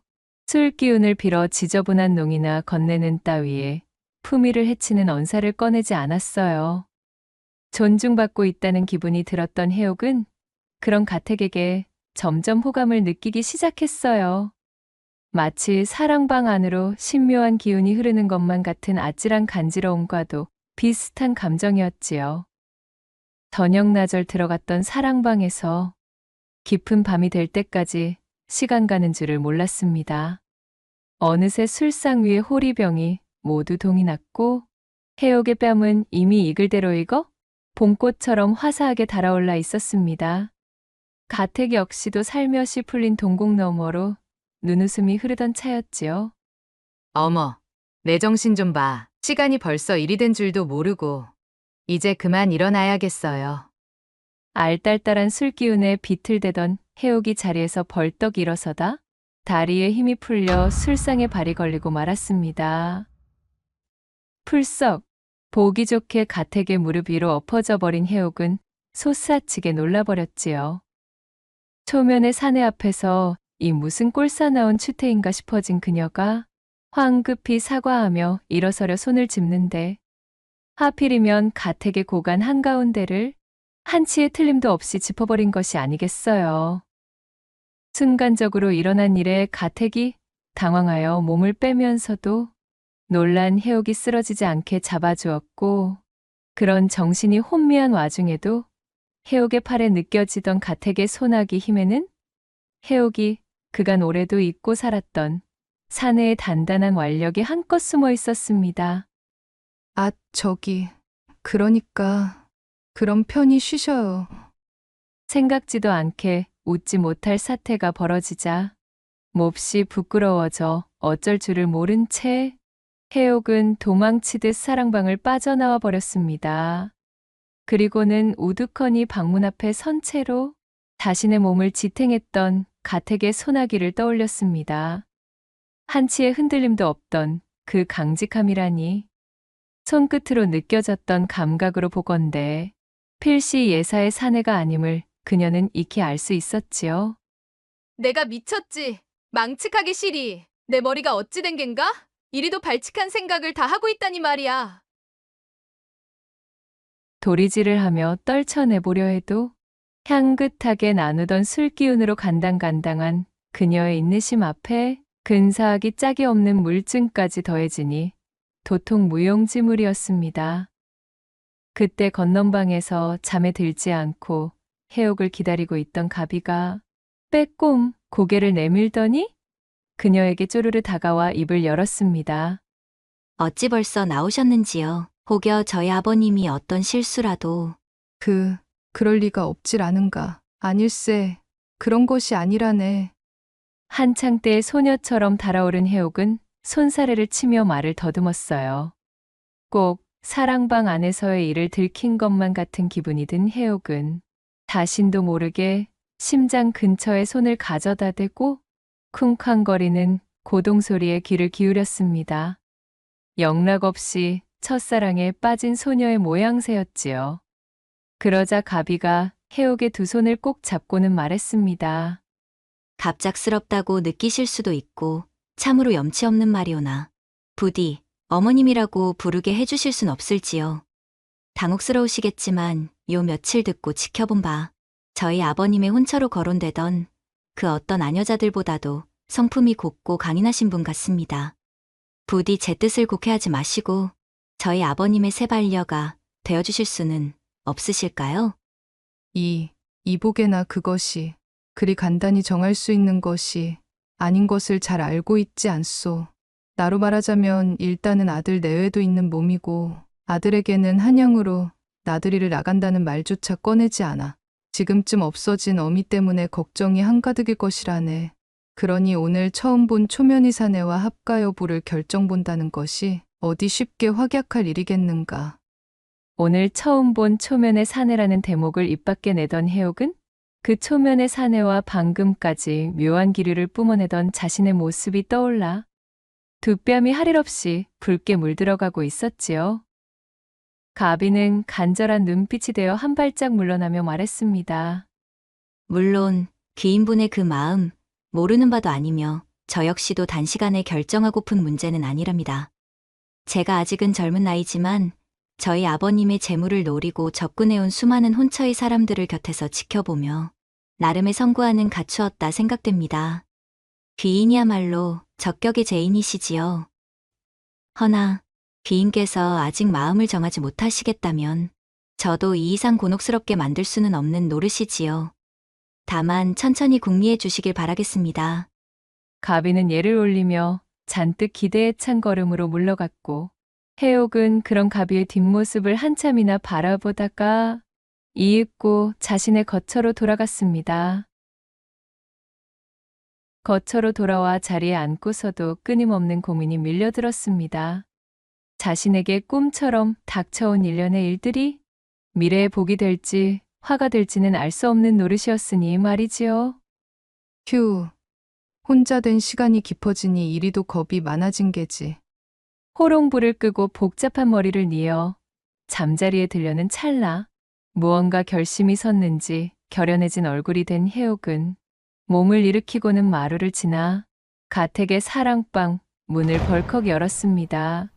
술 기운을 빌어 지저분한 농이나 건네는 따위에 품위를 해치는 언사를 꺼내지 않았어요. 존중받고 있다는 기분이 들었던 해옥은 그런 가택에게 점점 호감을 느끼기 시작했어요. 마치 사랑방 안으로 신묘한 기운이 흐르는 것만 같은 아찔한 간지러움과도 비슷한 감정이었지요. 저녁나절 들어갔던 사랑방에서 깊은 밤이 될 때까지 시간 가는 줄을 몰랐습니다. 어느새 술상 위에 호리병이 모두 동이 났고 해옥의 뺨은 이미 익을 대로 익어 봄꽃처럼 화사하게 달아올라 있었습니다. 가택 역시도 살며시 풀린 동공 너머로 눈웃음이 흐르던 차였지요. 어머, 내 정신 좀 봐. 시간이 벌써 일이 된 줄도 모르고. 이제 그만 일어나야겠어요. 알딸딸한 술기운에 비틀대던 해옥이 자리에서 벌떡 일어서다 다리에 힘이 풀려 술상에 발이 걸리고 말았습니다. 풀썩 보기 좋게 가택의 무릎 위로 엎어져 버린 해옥은 솟아치게 놀라버렸지요. 초면의 사내 앞에서 이 무슨 꼴사나온 추태인가 싶어진 그녀가 황급히 사과하며 일어서려 손을 짚는데 하필이면 가택의 고간 한가운데를 한치의 틀림도 없이 짚어버린 것이 아니겠어요. 순간적으로 일어난 일에 가택이 당황하여 몸을 빼면서도 놀란 해옥이 쓰러지지 않게 잡아주었고 그런 정신이 혼미한 와중에도 해옥의 팔에 느껴지던 가택의 소나기 힘에는 해옥이 그간 오래도 잊고 살았던 사내의 단단한 완력이 한껏 숨어 있었습니다. 아, 그러니까 그럼 편히 쉬셔요. 생각지도 않게 웃지 못할 사태가 벌어지자 몹시 부끄러워져 어쩔 줄을 모른 채 해옥은 도망치듯 사랑방을 빠져나와 버렸습니다. 그리고는 우두커니 방문 앞에 선 채로 자신의 몸을 지탱했던 가택의 소나기를 떠올렸습니다. 한치의 흔들림도 없던 그 강직함이라니 손끝으로 느껴졌던 감각으로 보건대 필시 예사의 사내가 아님을 그녀는 익히 알 수 있었지요. 내가 미쳤지. 망측하기 싫이. 내 머리가 어찌 된 겐가? 이리도 발칙한 생각을 다 하고 있다니 말이야. 도리질을 하며 떨쳐내보려 해도 향긋하게 나누던 술기운으로 간당간당한 그녀의 인내심 앞에 근사하기 짝이 없는 물증까지 더해지니 도통 무용지물이었습니다. 그때 건넌방에서 잠에 들지 않고 해옥을 기다리고 있던 가비가 빼꼼 고개를 내밀더니 그녀에게 쪼르르 다가와 입을 열었습니다. 어찌 벌써 나오셨는지요. 혹여 저희 아버님이 어떤 실수라도 그럴 리가 없질 않은가. 아닐세. 그런 것이 아니라네. 한창 때 소녀처럼 달아오른 해옥은 손사래를 치며 말을 더듬었어요. 꼭 사랑방 안에서의 일을 들킨 것만 같은 기분이 든 해옥은 자신도 모르게 심장 근처에 손을 가져다 대고 쿵쾅거리는 고동소리에 귀를 기울였습니다. 영락없이 첫사랑에 빠진 소녀의 모양새였지요. 그러자 가비가 해옥의 두 손을 꼭 잡고는 말했습니다. 갑작스럽다고 느끼실 수도 있고 참으로 염치 없는 말이오나 부디 어머님이라고 부르게 해주실 순 없을지요. 당혹스러우시겠지만 요 며칠 듣고 지켜본 바 저희 아버님의 혼처로 거론되던 그 어떤 아녀자들보다도 성품이 곱고 강인하신 분 같습니다. 부디 제 뜻을 곡해하지 마시고 저희 아버님의 새 반려가 되어주실 수는 없으실까요? 이복에나 그것이 그리 간단히 정할 수 있는 것이 아닌 것을 잘 알고 있지 않소. 나로 말하자면 일단은 아들 내외도 있는 몸이고 아들에게는 한양으로 나들이를 나간다는 말조차 꺼내지 않아. 지금쯤 없어진 어미 때문에 걱정이 한가득일 것이라네. 그러니 오늘 처음 본 초면이 사내와 합가 여부를 결정 본다는 것이 어디 쉽게 확약할 일이겠는가. 오늘 처음 본 초면의 사내라는 대목을 입 밖에 내던 해옥은 그 초면의 사내와 방금까지 묘한 기류를 뿜어내던 자신의 모습이 떠올라 두 뺨이 할 일 없이 붉게 물들어가고 있었지요. 가비는 간절한 눈빛이 되어 한 발짝 물러나며 말했습니다. 물론 귀인분의 그 마음 모르는 바도 아니며 저 역시도 단시간에 결정하고픈 문제는 아니랍니다. 제가 아직은 젊은 나이지만 저희 아버님의 재물을 노리고 접근해온 수많은 혼처의 사람들을 곁에서 지켜보며 나름의 성구하는 갖추었다 생각됩니다. 귀인이야말로 적격의 죄인이시지요. 허나 귀인께서 아직 마음을 정하지 못하시겠다면 저도 이 이상 곤혹스럽게 만들 수는 없는 노릇이지요. 다만 천천히 궁리해 주시길 바라겠습니다. 가비는 예를 올리며 잔뜩 기대에 찬 걸음으로 물러갔고 해옥은 그런 가비의 뒷모습을 한참이나 바라보다가 이윽고 자신의 거처로 돌아갔습니다. 거처로 돌아와 자리에 앉고서도 끊임없는 고민이 밀려들었습니다. 자신에게 꿈처럼 닥쳐온 일련의 일들이 미래에 복이 될지 화가 될지는 알 수 없는 노릇이었으니 말이지요. 휴, 혼자 된 시간이 깊어지니 이리도 겁이 많아진 게지. 호롱불을 끄고 복잡한 머리를 뉘어 잠자리에 들려는 찰나 무언가 결심이 섰는지 결연해진 얼굴이 된 해옥은 몸을 일으키고는 마루를 지나 가택의 사랑방 문을 벌컥 열었습니다.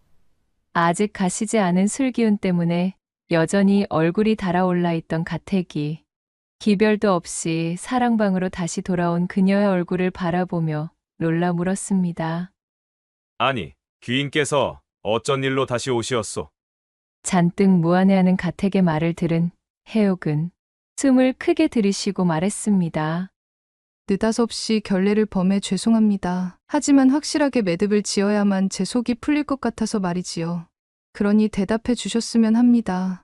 아직 가시지 않은 술기운 때문에 여전히 얼굴이 달아올라 있던 가택이 기별도 없이 사랑방으로 다시 돌아온 그녀의 얼굴을 바라보며 놀라 물었습니다. 아니, 귀인께서 어쩐 일로 다시 오시었소? 잔뜩 무안해하는 가택의 말을 들은 해옥은 숨을 크게 들이쉬고 말했습니다. 느닷없이 결례를 범해 죄송합니다. 하지만 확실하게 매듭을 지어야만 제 속이 풀릴 것 같아서 말이지요. 그러니 대답해 주셨으면 합니다.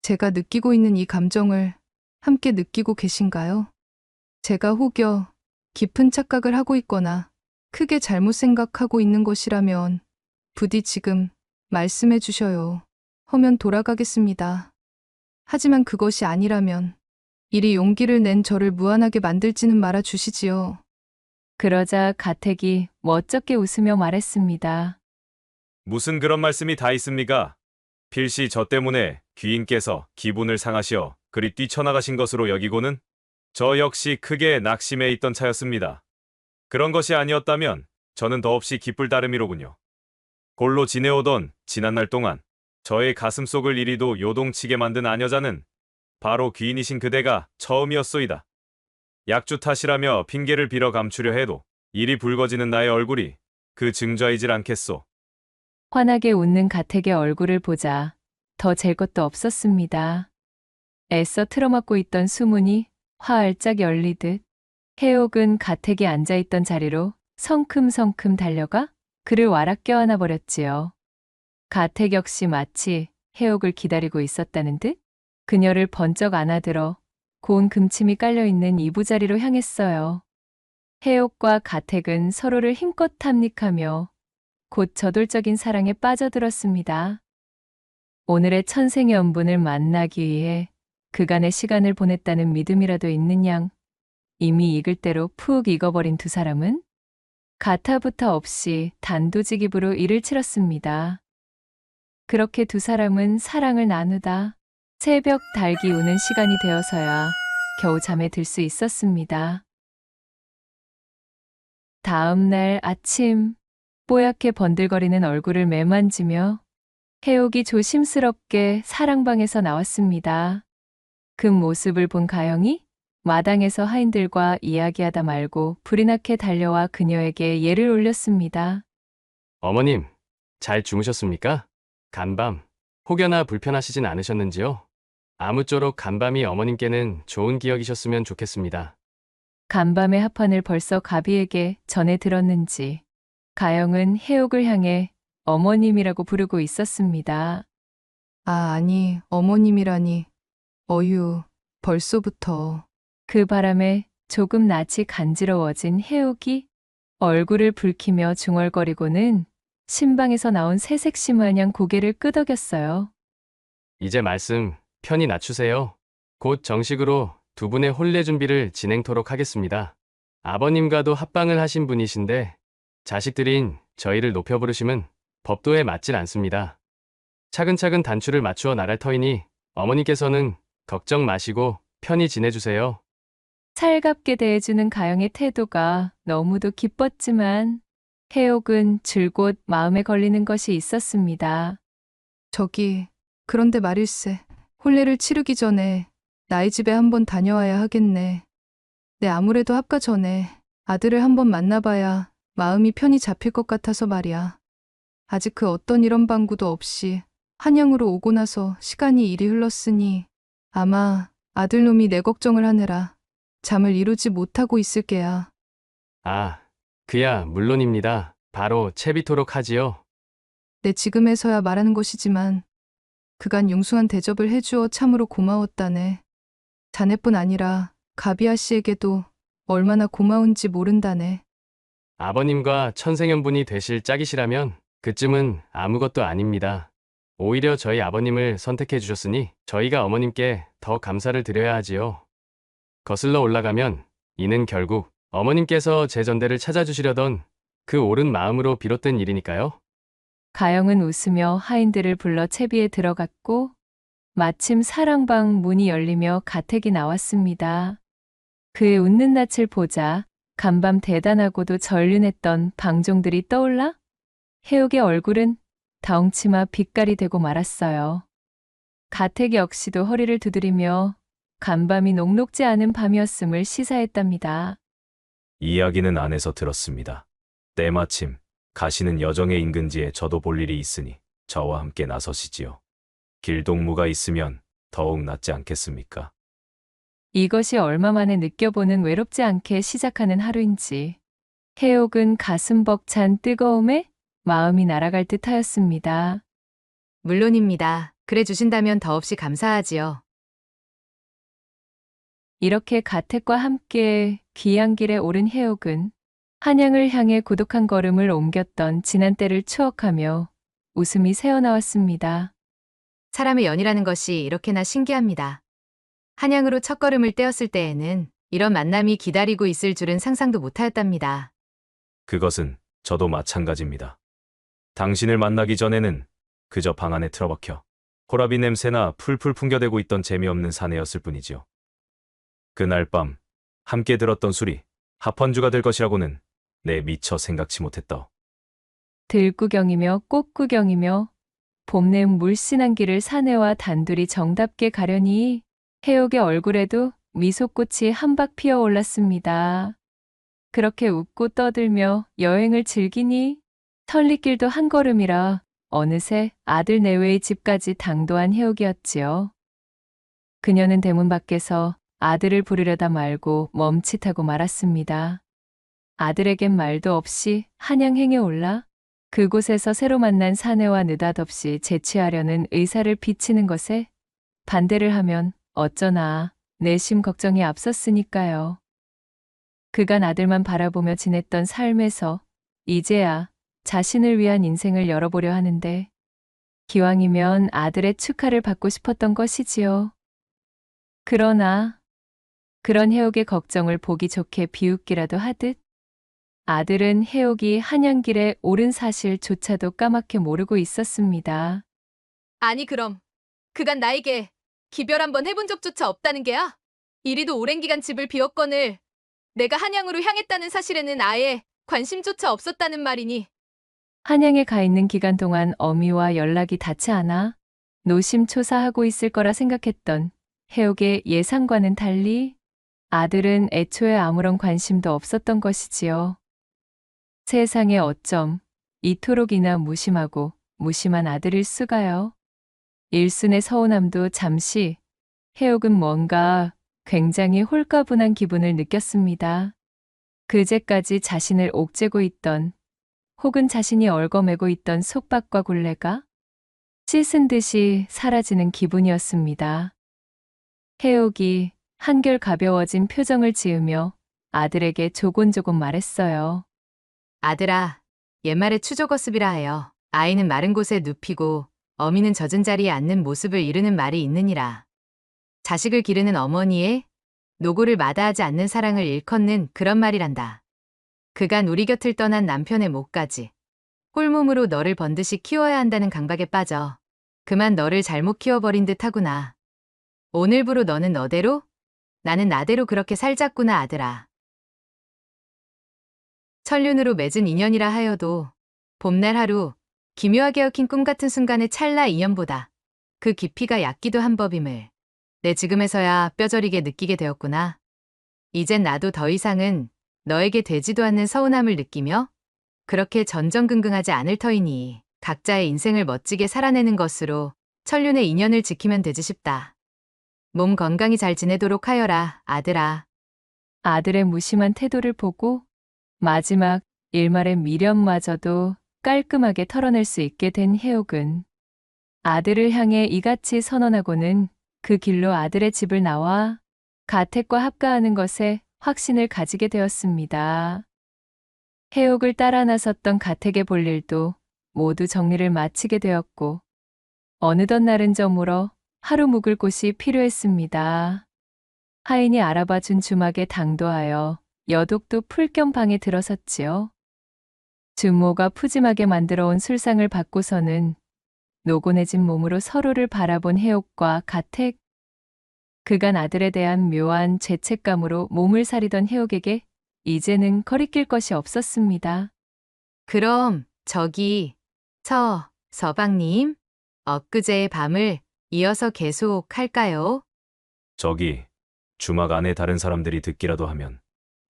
제가 느끼고 있는 이 감정을 함께 느끼고 계신가요? 제가 혹여 깊은 착각을 하고 있거나 크게 잘못 생각하고 있는 것이라면 부디 지금 말씀해 주셔요. 허면 돌아가겠습니다. 하지만 그것이 아니라면 이리 용기를 낸 저를 무안하게 만들지는 말아 주시지요. 그러자 가택이 멋쩍게 웃으며 말했습니다. 무슨 그런 말씀이 다 있습니까? 필시 저 때문에 귀인께서 기분을 상하시어 그리 뛰쳐나가신 것으로 여기고는 저 역시 크게 낙심해 있던 차였습니다. 그런 것이 아니었다면 저는 더없이 기쁠 따름이로군요. 골로 지내오던 지난날 동안 저의 가슴속을 이리도 요동치게 만든 아녀자는 바로 귀인이신 그대가 처음이었소이다. 약주 탓이라며 핑계를 빌어 감추려 해도 이리 붉어지는 나의 얼굴이 그 증좌이질 않겠소. 환하게 웃는 가택의 얼굴을 보자 더 잴 것도 없었습니다. 애써 틀어막고 있던 수문이 화알짝 열리듯 해옥은 가택이 앉아있던 자리로 성큼성큼 달려가 그를 와락 껴안아 버렸지요. 가택 역시 마치 해옥을 기다리고 있었다는 듯 그녀를 번쩍 안아들어 고운 금침이 깔려있는 이부자리로 향했어요. 해옥과 가택은 서로를 힘껏 탐닉하며 곧 저돌적인 사랑에 빠져들었습니다. 오늘의 천생연분을 만나기 위해 그간의 시간을 보냈다는 믿음이라도 있는 양 이미 익을 대로 푹 익어버린 두 사람은 가타부타 없이 단도직입으로 일을 치렀습니다. 그렇게 두 사람은 사랑을 나누다 새벽 달기 우는 시간이 되어서야 겨우 잠에 들 수 있었습니다. 다음 날 아침 뽀얗게 번들거리는 얼굴을 매만지며 해옥이 조심스럽게 사랑방에서 나왔습니다. 그 모습을 본 가영이 마당에서 하인들과 이야기하다 말고 불이 나게 달려와 그녀에게 예를 올렸습니다. 어머님, 잘 주무셨습니까? 간밤, 혹여나 불편하시진 않으셨는지요? 아무쪼록 간밤이 어머님께는 좋은 기억이셨으면 좋겠습니다. 간밤의 합판을 벌써 가비에게 전해 들었는지 가영은 해옥을 향해 어머님이라고 부르고 있었습니다. 아, 아니, 어머님이라니. 어휴, 벌써부터. 그 바람에 조금 낯이 간지러워진 해옥이 얼굴을 붉히며 중얼거리고는 신방에서 나온 새색시 마냥 고개를 끄덕였어요. 이제 말씀 편히 낮추세요. 곧 정식으로 두 분의 혼례 준비를 진행토록 하겠습니다. 아버님과도 합방을 하신 분이신데 자식들인 저희를 높여 부르심은 법도에 맞질 않습니다. 차근차근 단추를 맞추어 나갈 터이니 어머니께서는 걱정 마시고 편히 지내주세요. 살갑게 대해주는 가영의 태도가 너무도 기뻤지만 해옥은 줄곧 마음에 걸리는 것이 있었습니다. 저기, 그런데 말일세. 혼례를 치르기 전에 나의 집에 한번 다녀와야 하겠네. 내 아무래도 합가 전에 아들을 한번 만나봐야 마음이 편히 잡힐 것 같아서 말이야. 아직 그 어떤 이런 방구도 없이 한양으로 오고 나서 시간이 이리 흘렀으니 아마 아들놈이 내 걱정을 하느라 잠을 이루지 못하고 있을 게야. 아, 그야 물론입니다. 바로 채비토록 하지요. 내 지금에서야 말하는 것이지만 그간 융숭한 대접을 해주어 참으로 고마웠다네. 자네뿐 아니라 가비아 씨에게도 얼마나 고마운지 모른다네. 아버님과 천생연분이 되실 짝이시라면 그쯤은 아무것도 아닙니다. 오히려 저희 아버님을 선택해 주셨으니 저희가 어머님께 더 감사를 드려야 하지요. 거슬러 올라가면 이는 결국 어머님께서 제 전대를 찾아주시려던 그 옳은 마음으로 비롯된 일이니까요. 가영은 웃으며 하인들을 불러 채비에 들어갔고 마침 사랑방 문이 열리며 가택이 나왔습니다. 그의 웃는 낯을 보자 간밤 대단하고도 전륜했던 방종들이 떠올라 해옥의 얼굴은 다홍치마 빛깔이 되고 말았어요. 가택 역시도 허리를 두드리며 간밤이 녹록지 않은 밤이었음을 시사했답니다. 이야기는 안에서 들었습니다. 때마침 가시는 여정의 인근지에 저도 볼 일이 있으니 저와 함께 나서시지요. 길동무가 있으면 더욱 낫지 않겠습니까? 이것이 얼마 만에 느껴보는 외롭지 않게 시작하는 하루인지 해옥은 가슴 벅찬 뜨거움에 마음이 날아갈 듯 하였습니다. 물론입니다. 그래 주신다면 더없이 감사하지요. 이렇게 가택과 함께 귀한 길에 오른 해옥은 한양을 향해 고독한 걸음을 옮겼던 지난 때를 추억하며 웃음이 새어나왔습니다. 사람의 연이라는 것이 이렇게나 신기합니다. 한양으로 첫걸음을 떼었을 때에는 이런 만남이 기다리고 있을 줄은 상상도 못하였답니다. 그것은 저도 마찬가지입니다. 당신을 만나기 전에는 그저 방 안에 틀어박혀 호라비 냄새나 풀풀 풍겨대고 있던 재미없는 사내였을 뿐이지요. 그날 밤 함께 들었던 술이 합헌주가 될 것이라고는 내 미처 생각치 못했다. 들구경이며 꽃구경이며 봄내음 물씬한 길을 사내와 단둘이 정답게 가려니 해옥의 얼굴에도 미소꽃이 한박 피어 올랐습니다. 그렇게 웃고 떠들며 여행을 즐기니 천리길도 한 걸음이라 어느새 아들 내외의 집까지 당도한 해옥이었지요. 그녀는 대문 밖에서 아들을 부르려다 말고 멈칫하고 말았습니다. 아들에겐 말도 없이 한양행에 올라 그곳에서 새로 만난 사내와 느닷없이 재취하려는 의사를 비치는 것에 반대를 하면 어쩌나 내심 걱정이 앞섰으니까요. 그간 아들만 바라보며 지냈던 삶에서 이제야 자신을 위한 인생을 열어보려 하는데 기왕이면 아들의 축하를 받고 싶었던 것이지요. 그러나 그런 해옥의 걱정을 보기 좋게 비웃기라도 하듯 아들은 해옥이 한양길에 오른 사실조차도 까맣게 모르고 있었습니다. 아니 그럼 그간 나에게 기별 한번 해본 적조차 없다는 게야? 이리도 오랜 기간 집을 비웠거늘 내가 한양으로 향했다는 사실에는 아예 관심조차 없었다는 말이니. 한양에 가 있는 기간 동안 어미와 연락이 닿지 않아 노심초사하고 있을 거라 생각했던 해옥의 예상과는 달리 아들은 애초에 아무런 관심도 없었던 것이지요. 세상에 어쩜 이토록이나 무심하고 무심한 아들일 수가요. 일순의 서운함도 잠시, 해옥은 뭔가 굉장히 홀가분한 기분을 느꼈습니다. 그제까지 자신을 옥죄고 있던, 혹은 자신이 얽어매고 있던 속박과 굴레가 씻은 듯이 사라지는 기분이었습니다. 해옥이 한결 가벼워진 표정을 지으며 아들에게 조곤조곤 말했어요. 아들아, 옛말에 추조거습이라 하여 아이는 마른 곳에 눕히고 어미는 젖은 자리에 앉는 모습을 이르는 말이 있느니라. 자식을 기르는 어머니의 노고를 마다하지 않는 사랑을 일컫는 그런 말이란다. 그간 우리 곁을 떠난 남편의 목까지 홀몸으로 너를 번듯이 키워야 한다는 강박에 빠져 그만 너를 잘못 키워버린 듯 하구나. 오늘부로 너는 너대로, 나는 나대로 그렇게 살자꾸나 아들아. 천륜으로 맺은 인연이라 하여도 봄날 하루 기묘하게 얽힌 꿈 같은 순간의 찰나 인연보다 그 깊이가 얕기도 한 법임을 내 지금에서야 뼈저리게 느끼게 되었구나. 이젠 나도 더 이상은 너에게 되지도 않는 서운함을 느끼며 그렇게 전전긍긍하지 않을 터이니 각자의 인생을 멋지게 살아내는 것으로 천륜의 인연을 지키면 되지 싶다. 몸 건강히 잘 지내도록 하여라, 아들아. 아들의 무심한 태도를 보고 마지막 일말의 미련마저도 깔끔하게 털어낼 수 있게 된 해옥은 아들을 향해 이같이 선언하고는 그 길로 아들의 집을 나와 가택과 합가하는 것에 확신을 가지게 되었습니다. 해옥을 따라 나섰던 가택의 볼일도 모두 정리를 마치게 되었고 어느덧 날은 저물어 하루 묵을 곳이 필요했습니다. 하인이 알아봐준 주막에 당도하여 여독도 풀 겸 방에 들어섰지요. 주모가 푸짐하게 만들어 온 술상을 받고서는 노곤해진 몸으로 서로를 바라본 해옥과 가택. 그간 아들에 대한 묘한 죄책감으로 몸을 사리던 해옥에게 이제는 거리낄 것이 없었습니다. 그럼 저기 서방님, 엊그제의 밤을 이어서 계속할까요? 저기 주막 안에 다른 사람들이 듣기라도 하면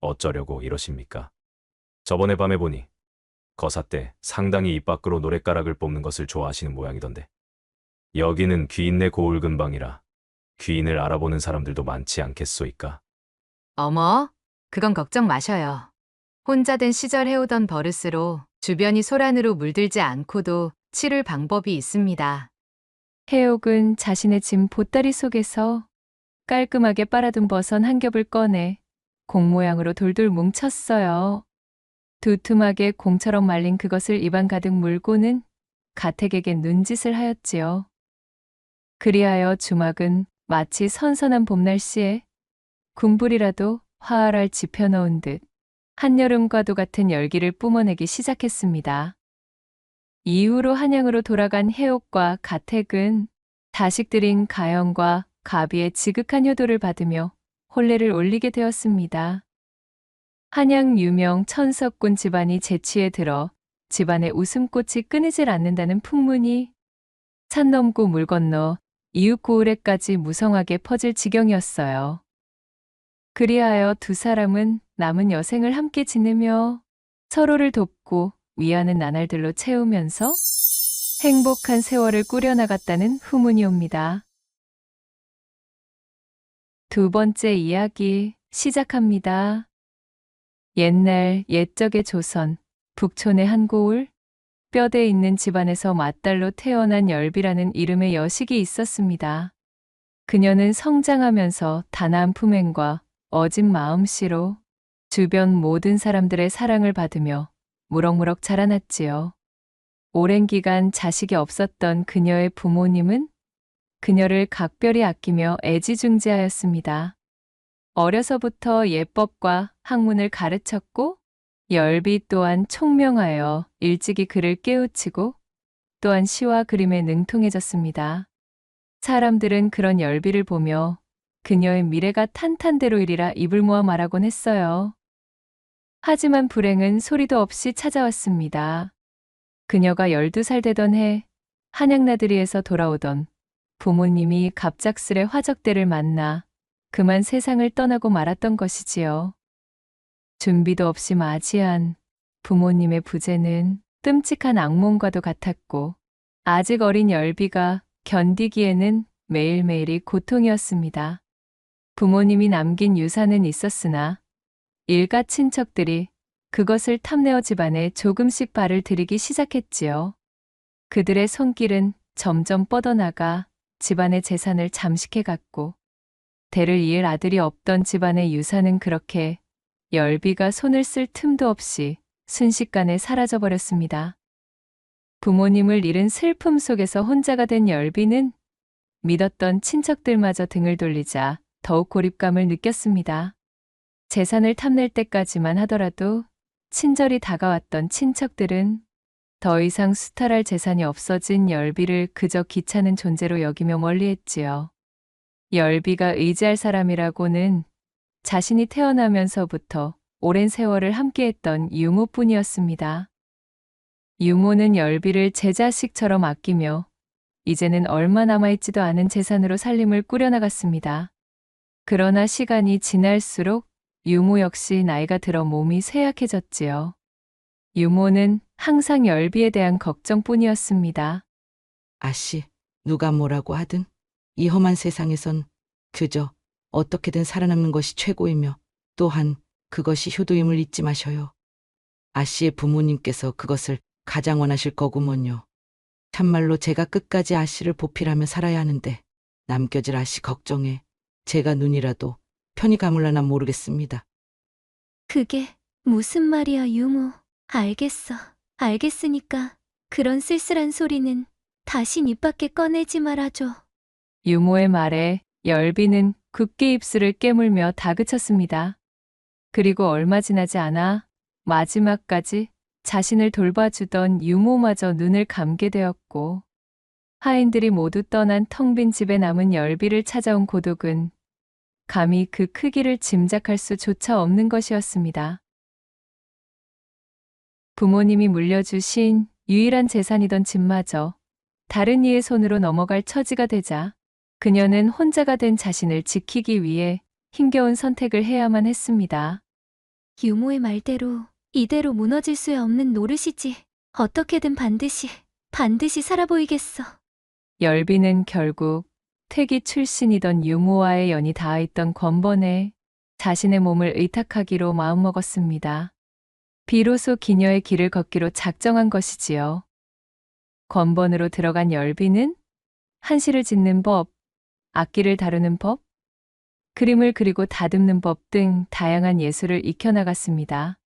어쩌려고 이러십니까? 저번에 밤에 보니 거사 때 상당히 입 밖으로 노랫가락을 뽑는 것을 좋아하시는 모양이던데. 여기는 귀인네 고을 근방이라 귀인을 알아보는 사람들도 많지 않겠소이까? 어머, 그건 걱정 마셔요. 혼자 된 시절 해오던 버릇으로 주변이 소란으로 물들지 않고도 치를 방법이 있습니다. 해옥은 자신의 짐 보따리 속에서 깔끔하게 빨아둔 버선 한 겹을 꺼내 공 모양으로 돌돌 뭉쳤어요. 두툼하게 공처럼 말린 그것을 입안 가득 물고는 가택에게 눈짓을 하였지요. 그리하여 주막은 마치 선선한 봄날씨에 군불이라도 화활할 지펴넣은 듯 한여름과도 같은 열기를 뿜어내기 시작했습니다. 이후로 한양으로 돌아간 해옥과 가택은 자식들인 가영과 가비의 지극한 효도를 받으며 혼례를 올리게 되었습니다. 한양 유명 천석군 집안이 재취에 들어 집안의 웃음꽃이 끊이질 않는다는 풍문이 산 넘고 물 건너 이웃 고을에까지 무성하게 퍼질 지경이었어요. 그리하여 두 사람은 남은 여생을 함께 지내며 서로를 돕고 위하는 나날들로 채우면서 행복한 세월을 꾸려나갔다는 후문이 옵니다. 두 번째 이야기 시작합니다. 옛날 옛적의 조선 북촌의 한 고을 뼈대 있는 집안에서 맏딸로 태어난 열비라는 이름의 여식이 있었습니다. 그녀는 성장하면서 단아한 품행과 어진 마음씨로 주변 모든 사람들의 사랑을 받으며 무럭무럭 자라났지요. 오랜 기간 자식이 없었던 그녀의 부모님은 그녀를 각별히 아끼며 애지중지하였습니다. 어려서부터 예법과 학문을 가르쳤고 열비 또한 총명하여 일찍이 그를 깨우치고 또한 시와 그림에 능통해졌습니다. 사람들은 그런 열비를 보며 그녀의 미래가 탄탄대로이리라 입을 모아 말하곤 했어요. 하지만 불행은 소리도 없이 찾아왔습니다. 그녀가 12살 되던 해 한양나들이에서 돌아오던 부모님이 갑작스레 화적대를 만나 그만 세상을 떠나고 말았던 것이지요. 준비도 없이 맞이한 부모님의 부재는 끔찍한 악몽과도 같았고, 아직 어린 열비가 견디기에는 매일매일이 고통이었습니다. 부모님이 남긴 유산은 있었으나 일가 친척들이 그것을 탐내어 집안에 조금씩 발을 들이기 시작했지요. 그들의 손길은 점점 뻗어나가 집안의 재산을 잠식해갔고, 대를 이을 아들이 없던 집안의 유산은 그렇게 열비가 손을 쓸 틈도 없이 순식간에 사라져버렸습니다. 부모님을 잃은 슬픔 속에서 혼자가 된 열비는 믿었던 친척들마저 등을 돌리자 더욱 고립감을 느꼈습니다. 재산을 탐낼 때까지만 하더라도 친절히 다가왔던 친척들은 더 이상 수탈할 재산이 없어진 열비를 그저 귀찮은 존재로 여기며 멀리했지요. 열비가 의지할 사람이라고는 자신이 태어나면서부터 오랜 세월을 함께했던 유모뿐이었습니다. 유모는 열비를 제 자식처럼 아끼며 이제는 얼마 남아있지도 않은 재산으로 살림을 꾸려나갔습니다. 그러나 시간이 지날수록 유모 역시 나이가 들어 몸이 쇠약해졌지요. 유모는 항상 열비에 대한 걱정뿐이었습니다. 아씨, 누가 뭐라고 하든 이 험한 세상에선 그저 어떻게든 살아남는 것이 최고이며 또한 그것이 효도임을 잊지 마셔요. 아씨의 부모님께서 그것을 가장 원하실 거구먼요. 참말로 제가 끝까지 아씨를 보필하며 살아야 하는데 남겨질 아씨 걱정에 제가 눈이라도 편히 감을라나 모르겠습니다. 그게 무슨 말이야, 유모. 알겠어. 알겠으니까 그런 쓸쓸한 소리는 다시 입 밖에 꺼내지 말아줘. 유모의 말에 열비는 굳게 입술을 깨물며 다그쳤습니다. 그리고 얼마 지나지 않아 마지막까지 자신을 돌봐주던 유모마저 눈을 감게 되었고, 하인들이 모두 떠난 텅 빈 집에 남은 열비를 찾아온 고독은 감히 그 크기를 짐작할 수조차 없는 것이었습니다. 부모님이 물려주신 유일한 재산이던 집마저 다른 이의 손으로 넘어갈 처지가 되자 그녀는 혼자가 된 자신을 지키기 위해 힘겨운 선택을 해야만 했습니다. 유모의 말대로 이대로 무너질 수 없는 노릇이지. 어떻게든 반드시 살아보이겠어. 열비는 결국 퇴기 출신이던 유모와의 연이 닿아있던 권번에 자신의 몸을 의탁하기로 마음먹었습니다. 비로소 기녀의 길을 걷기로 작정한 것이지요. 권번으로 들어간 열비는 한시를 짓는 법, 악기를 다루는 법, 그림을 그리고 다듬는 법 등 다양한 예술을 익혀나갔습니다.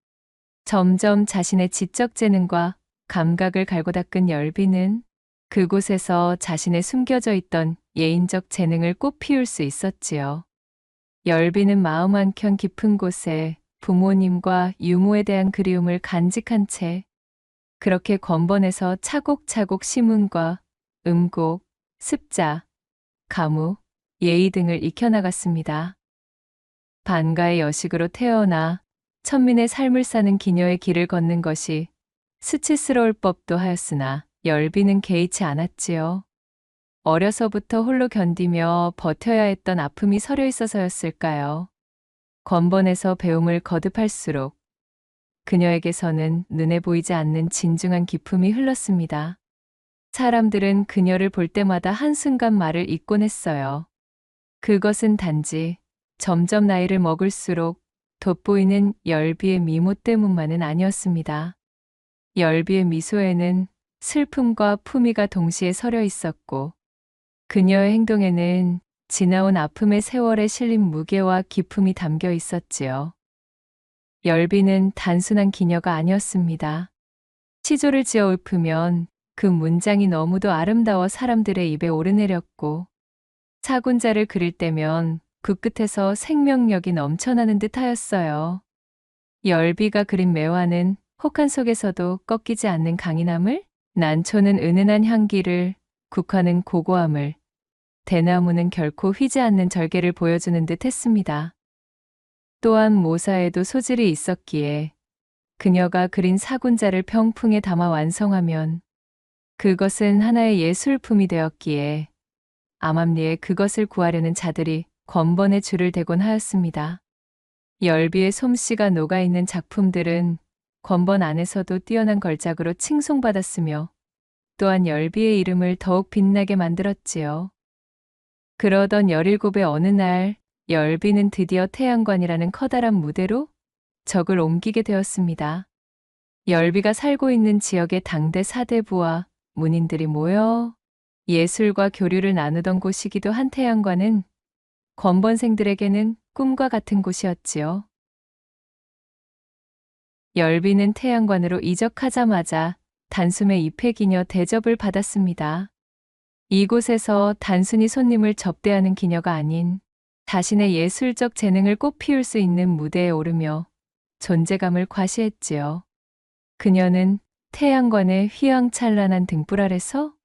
점점 자신의 지적 재능과 감각을 갈고 닦은 열비는 그곳에서 자신의 숨겨져 있던 예인적 재능을 꽃 피울 수 있었지요. 열비는 마음 한켠 깊은 곳에 부모님과 유모에 대한 그리움을 간직한 채 그렇게 권번에서 차곡차곡 시문과 음곡, 습자, 가무, 예의 등을 익혀나갔습니다. 반가의 여식으로 태어나 천민의 삶을 사는 기녀의 길을 걷는 것이 수치스러울 법도 하였으나 열비는 개의치 않았지요. 어려서부터 홀로 견디며 버텨야 했던 아픔이 서려 있어서였을까요? 권번에서 배움을 거듭할수록 그녀에게서는 눈에 보이지 않는 진중한 기품이 흘렀습니다. 사람들은 그녀를 볼 때마다 한순간 말을 잇곤 했어요. 그것은 단지 점점 나이를 먹을수록 돋보이는 열비의 미모 때문만은 아니었습니다. 열비의 미소에는 슬픔과 품위가 동시에 서려 있었고, 그녀의 행동에는 지나온 아픔의 세월에 실린 무게와 기품이 담겨 있었지요. 열비는 단순한 기녀가 아니었습니다. 시조를 지어 읊으면 그 문장이 너무도 아름다워 사람들의 입에 오르내렸고, 사군자를 그릴 때면 그 끝에서 생명력이 넘쳐나는 듯하였어요. 열비가 그린 매화는 혹한 속에서도 꺾이지 않는 강인함을, 난초는 은은한 향기를, 국화는 고고함을, 대나무는 결코 휘지 않는 절개를 보여주는 듯 했습니다. 또한 모사에도 소질이 있었기에 그녀가 그린 사군자를 병풍에 담아 완성하면 그것은 하나의 예술품이 되었기에 암암리에 그것을 구하려는 자들이 건번에 줄을 대곤 하였습니다. 열비의 솜씨가 녹아있는 작품들은 건번 안에서도 뛰어난 걸작으로 칭송받았으며 또한 열비의 이름을 더욱 빛나게 만들었지요. 그러던 17의 어느 날 열비는 드디어 태양관이라는 커다란 무대로 적을 옮기게 되었습니다. 열비가 살고 있는 지역의 당대 사대부와 문인들이 모여 예술과 교류를 나누던 곳이기도 한 태양관은 건번생들에게는 꿈과 같은 곳이었지요. 열비는 태양관으로 이적하자마자 단숨에 입회기녀 대접을 받았습니다. 이곳에서 단순히 손님을 접대하는 기녀가 아닌 자신의 예술적 재능을 꽃피울 수 있는 무대에 오르며 존재감을 과시했지요. 그녀는 태양관의 휘황찬란한 등불 아래서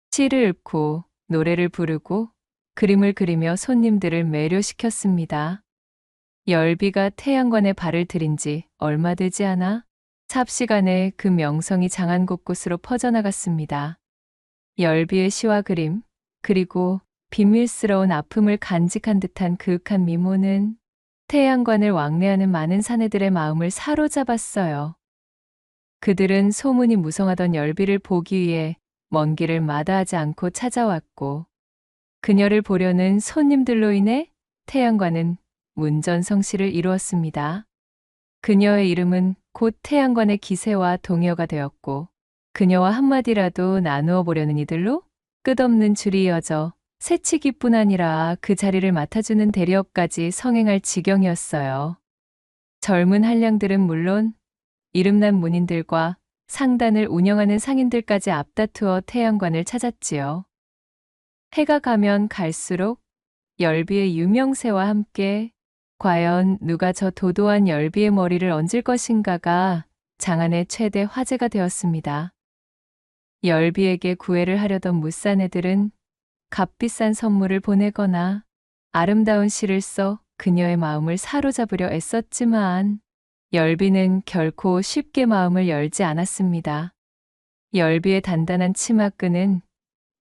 시를 읊고 노래를 부르고 그림을 그리며 손님들을 매료시켰습니다. 열비가 태양관에 발을 들인 지 얼마 되지 않아 삽시간에 그 명성이 장안 곳곳으로 퍼져나갔습니다. 열비의 시와 그림, 그리고 비밀스러운 아픔을 간직한 듯한 그윽한 미모는 태양관을 왕래하는 많은 사내들의 마음을 사로잡았어요. 그들은 소문이 무성하던 열비를 보기 위해 먼 길을 마다하지 않고 찾아왔고 그녀를 보려는 손님들로 인해 태양관은 문전성시를 이루었습니다. 그녀의 이름은 곧 태양관의 기세와 동요가 되었고 그녀와 한마디라도 나누어 보려는 이들로 끝없는 줄이 이어져 새치기뿐 아니라 그 자리를 맡아주는 대리업까지 성행할 지경이었어요. 젊은 한량들은 물론 이름난 문인들과 상단을 운영하는 상인들까지 앞다투어 태양관을 찾았지요. 해가 가면 갈수록 열비의 유명세와 함께 과연 누가 저 도도한 열비의 머리를 얹을 것인가가 장안의 최대 화제가 되었습니다. 열비에게 구애를 하려던 무사내들은 값비싼 선물을 보내거나 아름다운 시를 써 그녀의 마음을 사로잡으려 애썼지만 열비는 결코 쉽게 마음을 열지 않았습니다. 열비의 단단한 치마끈은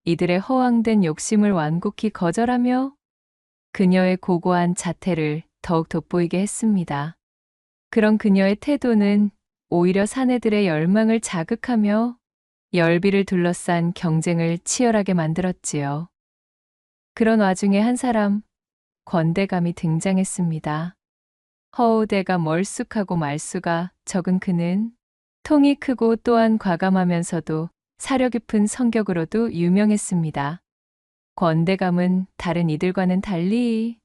이들의 허황된 욕심을 완곡히 거절하며 그녀의 고고한 자태를 더욱 돋보이게 했습니다. 그런 그녀의 태도는 오히려 사내들의 열망을 자극하며 열비를 둘러싼 경쟁을 치열하게 만들었지요. 그런 와중에 한 사람, 권대감이 등장했습니다. 허우대가 멀쑥하고 말수가 적은 그는 통이 크고 또한 과감하면서도 사려 깊은 성격으로도 유명했습니다. 권대감은 다른 이들과는 달리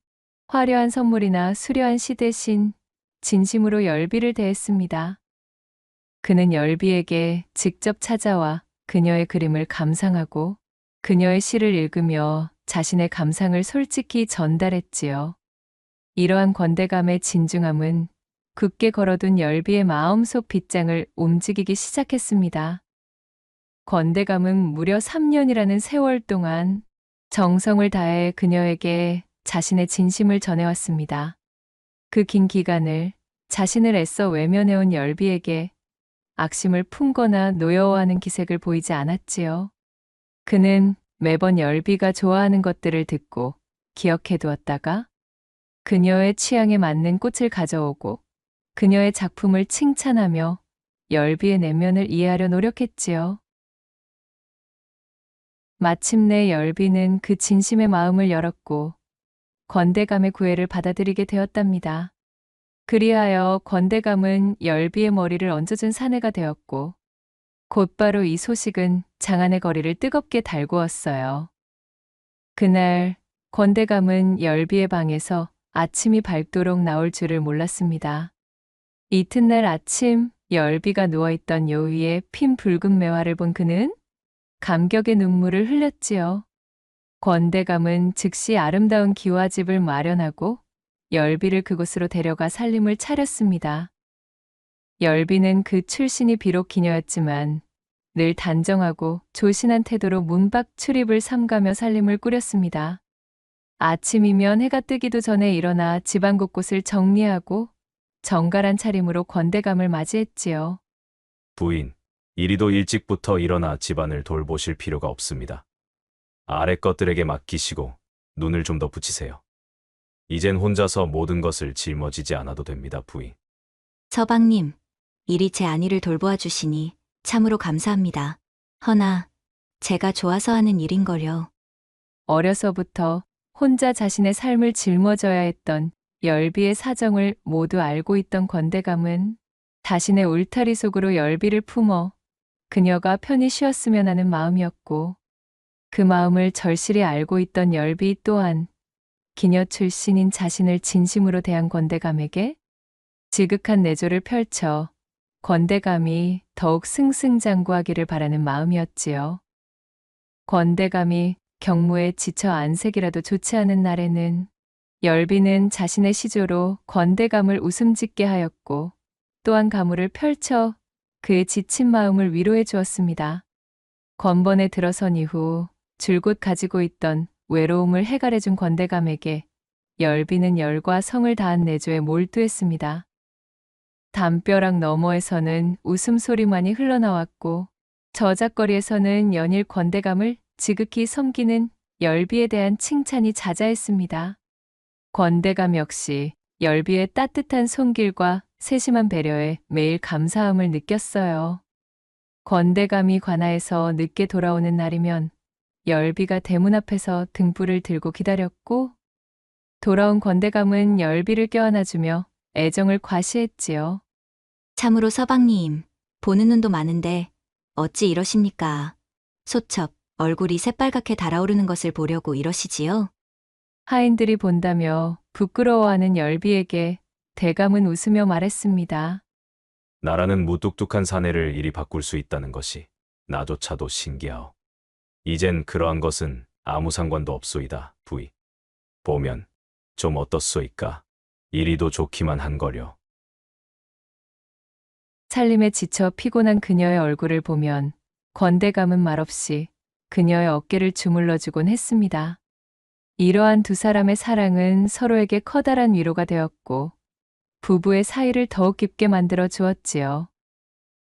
화려한 선물이나 수려한 시 대신 진심으로 열비를 대했습니다. 그는 열비에게 직접 찾아와 그녀의 그림을 감상하고 그녀의 시를 읽으며 자신의 감상을 솔직히 전달했지요. 이러한 권대감의 진중함은 굳게 걸어둔 열비의 마음속 빗장을 움직이기 시작했습니다. 권대감은 무려 3년이라는 세월 동안 정성을 다해 그녀에게 자신의 진심을 전해왔습니다. 그 긴 기간을 자신을 애써 외면해온 열비에게 악심을 품거나 노여워하는 기색을 보이지 않았지요. 그는 매번 열비가 좋아하는 것들을 듣고 기억해두었다가 그녀의 취향에 맞는 꽃을 가져오고 그녀의 작품을 칭찬하며 열비의 내면을 이해하려 노력했지요. 마침내 열비는 그 진심의 마음을 열었고 권대감의 구애를 받아들이게 되었답니다. 그리하여 권대감은 열비의 머리를 얹어준 사내가 되었고 곧바로 이 소식은 장안의 거리를 뜨겁게 달구었어요. 그날 권대감은 열비의 방에서 아침이 밝도록 나올 줄을 몰랐습니다. 이튿날 아침 열비가 누워있던 요위에 핀 붉은 매화를 본 그는 감격의 눈물을 흘렸지요. 권대감은 즉시 아름다운 기와집을 마련하고 열비를 그곳으로 데려가 살림을 차렸습니다. 열비는 그 출신이 비록 기녀였지만 늘 단정하고 조신한 태도로 문밖 출입을 삼가며 살림을 꾸렸습니다. 아침이면 해가 뜨기도 전에 일어나 집안 곳곳을 정리하고 정갈한 차림으로 권대감을 맞이했지요. 부인, 이리도 일찍부터 일어나 집안을 돌보실 필요가 없습니다. 아래 것들에게 맡기시고 눈을 좀 더 붙이세요. 이젠 혼자서 모든 것을 짊어지지 않아도 됩니다, 부인. 서방님, 일이 제 안위를 돌보아 주시니 참으로 감사합니다. 허나 제가 좋아서 하는 일인걸요. 어려서부터 혼자 자신의 삶을 짊어져야 했던 열비의 사정을 모두 알고 있던 권대감은 자신의 울타리 속으로 열비를 품어 그녀가 편히 쉬었으면 하는 마음이었고, 그 마음을 절실히 알고 있던 열비 또한 기녀 출신인 자신을 진심으로 대한 권대감에게 지극한 내조를 펼쳐 권대감이 더욱 승승장구하기를 바라는 마음이었지요. 권대감이 경무에 지쳐 안색이라도 좋지 않은 날에는 열비는 자신의 시조로 권대감을 웃음 짓게 하였고, 또한 가무를 펼쳐 그의 지친 마음을 위로해 주었습니다. 권번에 들어선 이후 줄곧 가지고 있던 외로움을 해갈해 준 권대감에게 열비는 열과 성을 다한 내조에 몰두했습니다. 담벼락 너머에서는 웃음소리만이 흘러나왔고, 저작거리에서는 연일 권대감을 지극히 섬기는 열비에 대한 칭찬이 자자했습니다. 권대감 역시 열비의 따뜻한 손길과 세심한 배려에 매일 감사함을 느꼈어요. 권대감이 관아에서 늦게 돌아오는 날이면 열비가 대문 앞에서 등불을 들고 기다렸고, 돌아온 권대감은 열비를 껴안아주며 애정을 과시했지요. 참으로 서방님, 보는 눈도 많은데 어찌 이러십니까? 소첩, 얼굴이 새빨갛게 달아오르는 것을 보려고 이러시지요? 하인들이 본다며 부끄러워하는 열비에게 대감은 웃으며 말했습니다. 나라는 무뚝뚝한 사내를 이리 바꿀 수 있다는 것이 나조차도 신기하오. 이젠 그러한 것은 아무 상관도 없소이다, 부이. 보면 좀 어떻소이까? 이리도 좋기만 한거려. 살림에 지쳐 피곤한 그녀의 얼굴을 보면 권대감은 말없이 그녀의 어깨를 주물러주곤 했습니다. 이러한 두 사람의 사랑은 서로에게 커다란 위로가 되었고, 부부의 사이를 더욱 깊게 만들어 주었지요.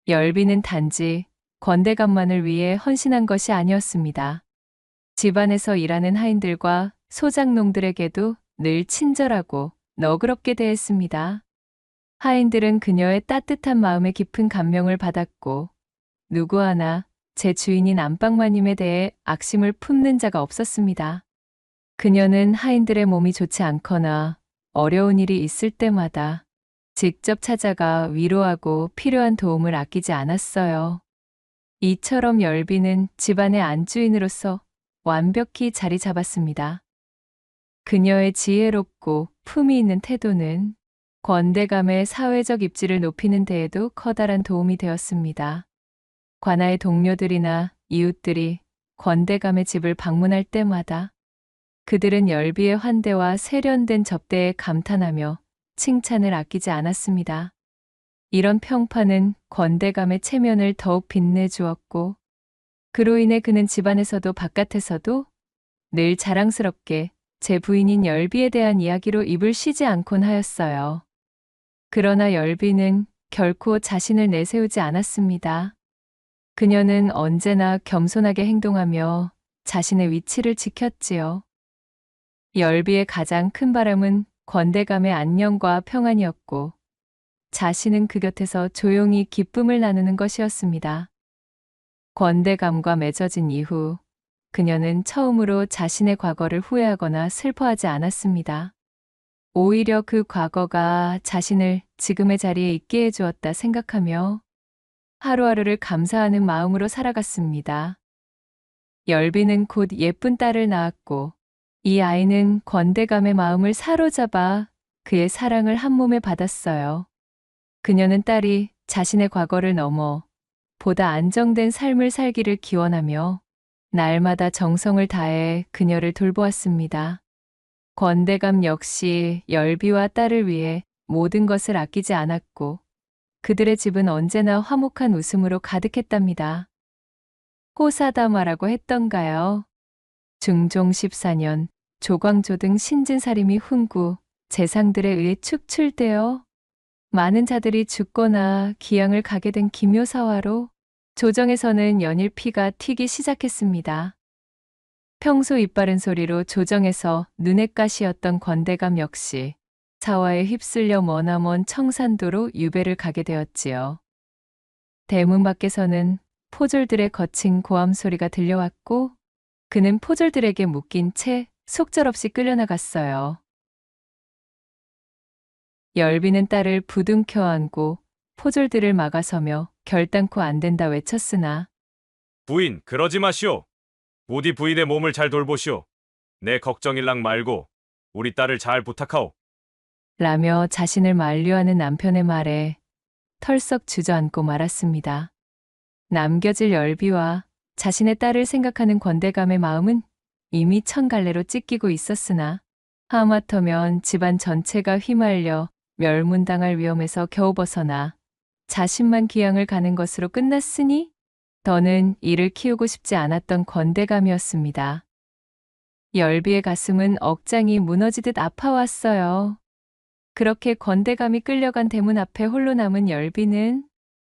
열비는 단지 권대감만을 위해 헌신한 것이 아니었습니다. 집안에서 일하는 하인들과 소작농들에게도 늘 친절하고 너그럽게 대했습니다. 하인들은 그녀의 따뜻한 마음에 깊은 감명을 받았고, 누구 하나 제 주인인 안방마님에 대해 악심을 품는 자가 없었습니다. 그녀는 하인들의 몸이 좋지 않거나 어려운 일이 있을 때마다 직접 찾아가 위로하고 필요한 도움을 아끼지 않았어요. 이처럼 열비는 집안의 안주인으로서 완벽히 자리 잡았습니다. 그녀의 지혜롭고 품위 있는 태도는 권대감의 사회적 입지를 높이는 데에도 커다란 도움이 되었습니다. 관아의 동료들이나 이웃들이 권대감의 집을 방문할 때마다 그들은 열비의 환대와 세련된 접대에 감탄하며 칭찬을 아끼지 않았습니다. 이런 평판은 권대감의 체면을 더욱 빛내주었고, 그로 인해 그는 집안에서도 바깥에서도 늘 자랑스럽게 제 부인인 열비에 대한 이야기로 입을 쉬지 않곤 하였어요. 그러나 열비는 결코 자신을 내세우지 않았습니다. 그녀는 언제나 겸손하게 행동하며 자신의 위치를 지켰지요. 열비의 가장 큰 바람은 권대감의 안녕과 평안이었고, 자신은 그 곁에서 조용히 기쁨을 나누는 것이었습니다. 권대감과 맺어진 이후 그녀는 처음으로 자신의 과거를 후회하거나 슬퍼하지 않았습니다. 오히려 그 과거가 자신을 지금의 자리에 있게 해주었다 생각하며 하루하루를 감사하는 마음으로 살아갔습니다. 열비는 곧 예쁜 딸을 낳았고, 이 아이는 권대감의 마음을 사로잡아 그의 사랑을 한몸에 받았어요. 그녀는 딸이 자신의 과거를 넘어 보다 안정된 삶을 살기를 기원하며 날마다 정성을 다해 그녀를 돌보았습니다. 권대감 역시 열비와 딸을 위해 모든 것을 아끼지 않았고, 그들의 집은 언제나 화목한 웃음으로 가득했답니다. 호사다마라고 했던가요? 중종 14년 조광조 등 신진사림이 훈구, 재상들에 의해 축출되어 많은 자들이 죽거나 기양을 가게 된 기묘사화로 조정에서는 연일 피가 튀기 시작했습니다. 평소 입바른 소리로 조정해서 눈엣 가시였던 권대감 역시 사화에 휩쓸려 머나먼 청산도로 유배를 가게 되었지요. 대문 밖에서는 포졸들의 거친 고함 소리가 들려왔고 그는 포졸들에게 묶인 채 속절없이 끌려나갔어요. 열비는 딸을 부둥켜 안고 포졸들을 막아서며 결단코 안 된다 외쳤으나 부인, 그러지 마시오. 부디 부인의 몸을 잘 돌보시오. 내 걱정일랑 말고 우리 딸을 잘 부탁하오. 라며 자신을 만류하는 남편의 말에 털썩 주저앉고 말았습니다. 남겨질 열비와 자신의 딸을 생각하는 권대감의 마음은 이미 천갈래로 찢기고 있었으나 하마터면 집안 전체가 휘말려 멸문당할 위험에서 겨우 벗어나 자신만 귀양을 가는 것으로 끝났으니 더는 이를 키우고 싶지 않았던 권대감이었습니다. 열비의 가슴은 억장이 무너지듯 아파왔어요. 그렇게 권대감이 끌려간 대문 앞에 홀로 남은 열비는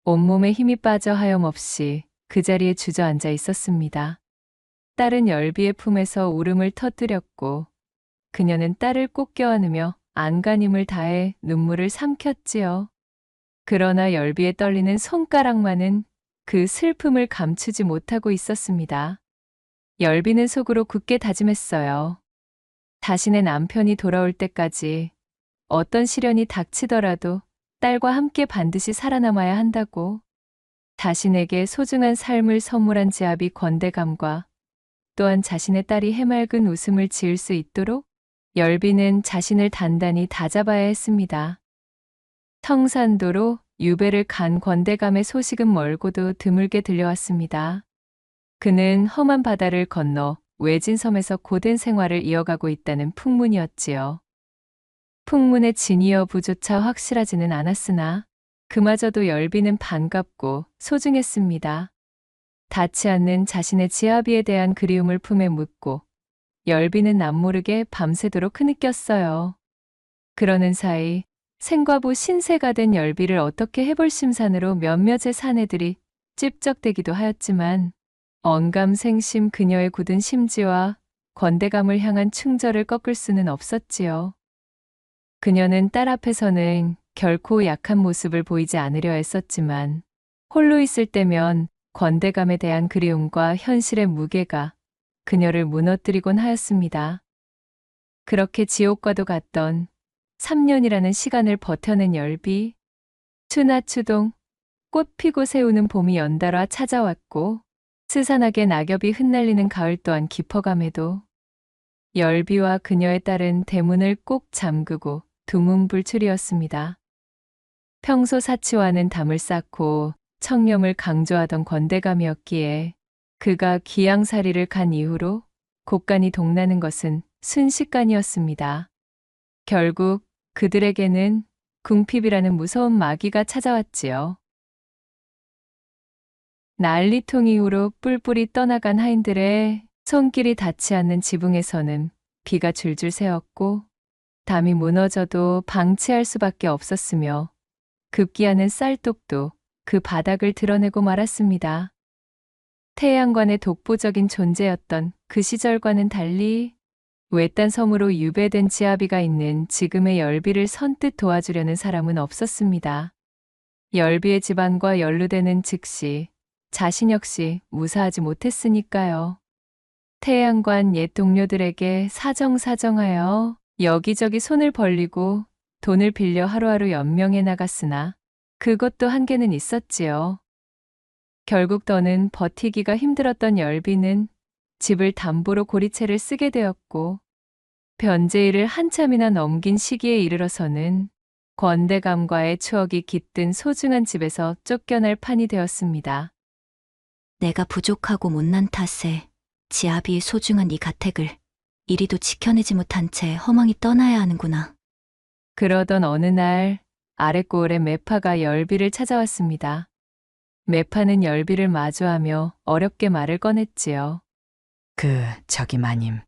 온몸에 힘이 빠져 하염없이 그 자리에 주저앉아 있었습니다. 딸은 열비의 품에서 울음을 터뜨렸고 그녀는 딸을 꼭 껴안으며 안간힘을 다해 눈물을 삼켰지요. 그러나 열비의 떨리는 손가락만은 그 슬픔을 감추지 못하고 있었습니다. 열비는 속으로 굳게 다짐했어요. 자신의 남편이 돌아올 때까지 어떤 시련이 닥치더라도 딸과 함께 반드시 살아남아야 한다고. 자신에게 소중한 삶을 선물한 지아비 권대감과 또한 자신의 딸이 해맑은 웃음을 지을 수 있도록 열비는 자신을 단단히 다잡아야 했습니다. 청산도로 유배를 간 권대감의 소식은 멀고도 드물게 들려왔습니다. 그는 험한 바다를 건너 외진섬에서 고된 생활을 이어가고 있다는 풍문이었지요. 풍문의 진위 여부조차 확실하지는 않았으나 그마저도 열비는 반갑고 소중했습니다. 닿지 않는 자신의 지아비에 대한 그리움을 품에 묻고 열비는 남모르게 밤새도록 흐느꼈어요. 그러는 사이 생과부 신세가 된 열비를 어떻게 해볼 심산으로 몇몇의 사내들이 찝적대기도 하였지만 언감생심 그녀의 굳은 심지와 권대감을 향한 충절을 꺾을 수는 없었지요. 그녀는 딸 앞에서는 결코 약한 모습을 보이지 않으려 했었지만 홀로 있을 때면 권대감에 대한 그리움과 현실의 무게가 그녀를 무너뜨리곤 하였습니다. 그렇게 지옥과도 같던 3년이라는 시간을 버텨낸 열비, 추나추동, 꽃 피고 새우는 봄이 연달아 찾아왔고 스산하게 낙엽이 흩날리는 가을 또한 깊어감에도 열비와 그녀의 딸은 대문을 꼭 잠그고 두문불출이었습니다. 평소 사치와는 담을 쌓고 청렴을 강조하던 권대감이었기에 그가 귀양살이를 간 이후로 곳간이 동나는 것은 순식간이었습니다. 결국 그들에게는 궁핍이라는 무서운 마귀가 찾아왔지요. 난리통 이후로 뿔뿔이 떠나간 하인들의 손길이 닿지 않는 지붕에서는 비가 줄줄 새었고 담이 무너져도 방치할 수밖에 없었으며 급기야는 쌀독도 그 바닥을 드러내고 말았습니다. 태양관의 독보적인 존재였던 그 시절과는 달리 외딴 섬으로 유배된 지아비가 있는 지금의 열비를 선뜻 도와주려는 사람은 없었습니다. 열비의 집안과 연루되는 즉시 자신 역시 무사하지 못했으니까요. 태양관 옛 동료들에게 사정사정하여 여기저기 손을 벌리고 돈을 빌려 하루하루 연명해 나갔으나 그것도 한계는 있었지요. 결국 더는 버티기가 힘들었던 열비는 집을 담보로 고리채를 쓰게 되었고 변제일을 한참이나 넘긴 시기에 이르러서는 권대감과의 추억이 깃든 소중한 집에서 쫓겨날 판이 되었습니다. 내가 부족하고 못난 탓에 지아비의 소중한 이 가택을 이리도 지켜내지 못한 채 허망히 떠나야 하는구나. 그러던 어느 날 아랫고을의 매파가 열비를 찾아왔습니다. 매파는 열비를 마주하며 어렵게 말을 꺼냈지요. 저기 마님,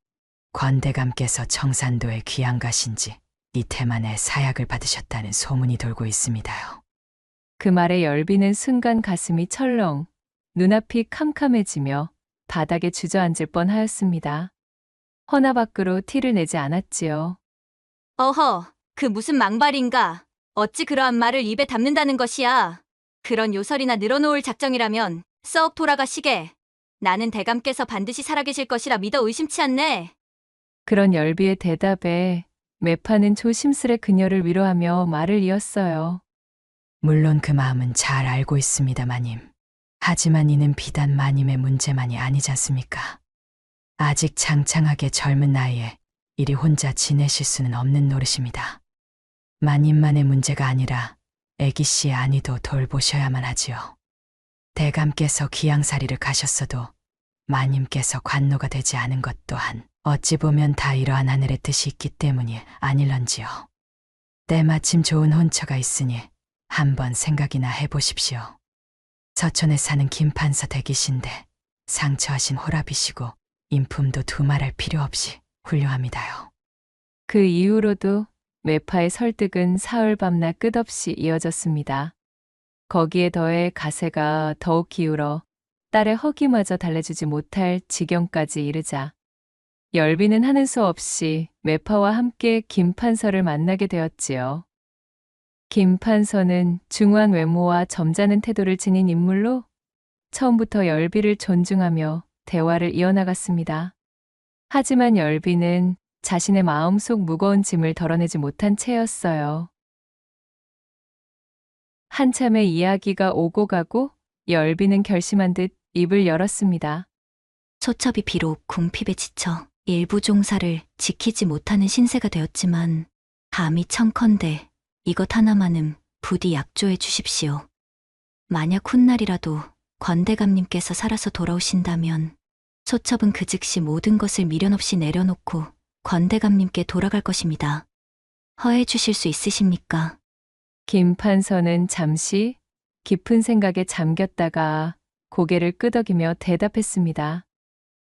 권대감께서 청산도에 귀양 가신 지 이태 만에 사약을 받으셨다는 소문이 돌고 있습니다요. 그 말에 열비는 순간 가슴이 철렁, 눈앞이 캄캄해지며 바닥에 주저앉을 뻔하였습니다. 허나 밖으로 티를 내지 않았지요. 어허, 그 무슨 망발인가? 어찌 그러한 말을 입에 담는다는 것이야? 그런 요설이나 늘어놓을 작정이라면 썩 돌아가시게. 나는 대감께서 반드시 살아계실 것이라 믿어 의심치 않네. 그런 열비의 대답에 매파는 조심스레 그녀를 위로하며 말을 이었어요. 물론 그 마음은 잘 알고 있습니다, 마님. 하지만 이는 비단 마님의 문제만이 아니지 않습니까? 아직 장창하게 젊은 나이에 이리 혼자 지내실 수는 없는 노릇입니다. 마님만의 문제가 아니라 애기 씨의 안위도 돌보셔야만 하지요. 대감께서 기양살이를 가셨어도 마님께서 관노가 되지 않은 것 또한 어찌 보면 다 이러한 하늘의 뜻이 있기 때문이 아닐런지요. 때마침 좋은 혼처가 있으니 한번 생각이나 해보십시오. 서촌에 사는 김판서 대기신데 상처하신 호랍이시고 인품도 두말할 필요 없이 훌륭합니다요. 그 이후로도 매파의 설득은 사흘 밤낮 끝없이 이어졌습니다. 거기에 더해 가세가 더욱 기울어 딸의 허기마저 달래주지 못할 지경까지 이르자 열비는 하는 수 없이 매파와 함께 김판서를 만나게 되었지요. 김판서는 중후한 외모와 점잖은 태도를 지닌 인물로 처음부터 열비를 존중하며 대화를 이어나갔습니다. 하지만 열비는 자신의 마음속 무거운 짐을 덜어내지 못한 채였어요. 한참의 이야기가 오고 가고 열비는 결심한 듯 입을 열었습니다. 소첩이 비록 궁핍에 지쳐 일부 종사를 지키지 못하는 신세가 되었지만 감히 청컨대 이것 하나만은 부디 약조해 주십시오. 만약 훗날이라도 권대감님께서 살아서 돌아오신다면 소첩은 그 즉시 모든 것을 미련 없이 내려놓고 권대감님께 돌아갈 것입니다. 허해 주실 수 있으십니까? 김판서는 잠시 깊은 생각에 잠겼다가 고개를 끄덕이며 대답했습니다.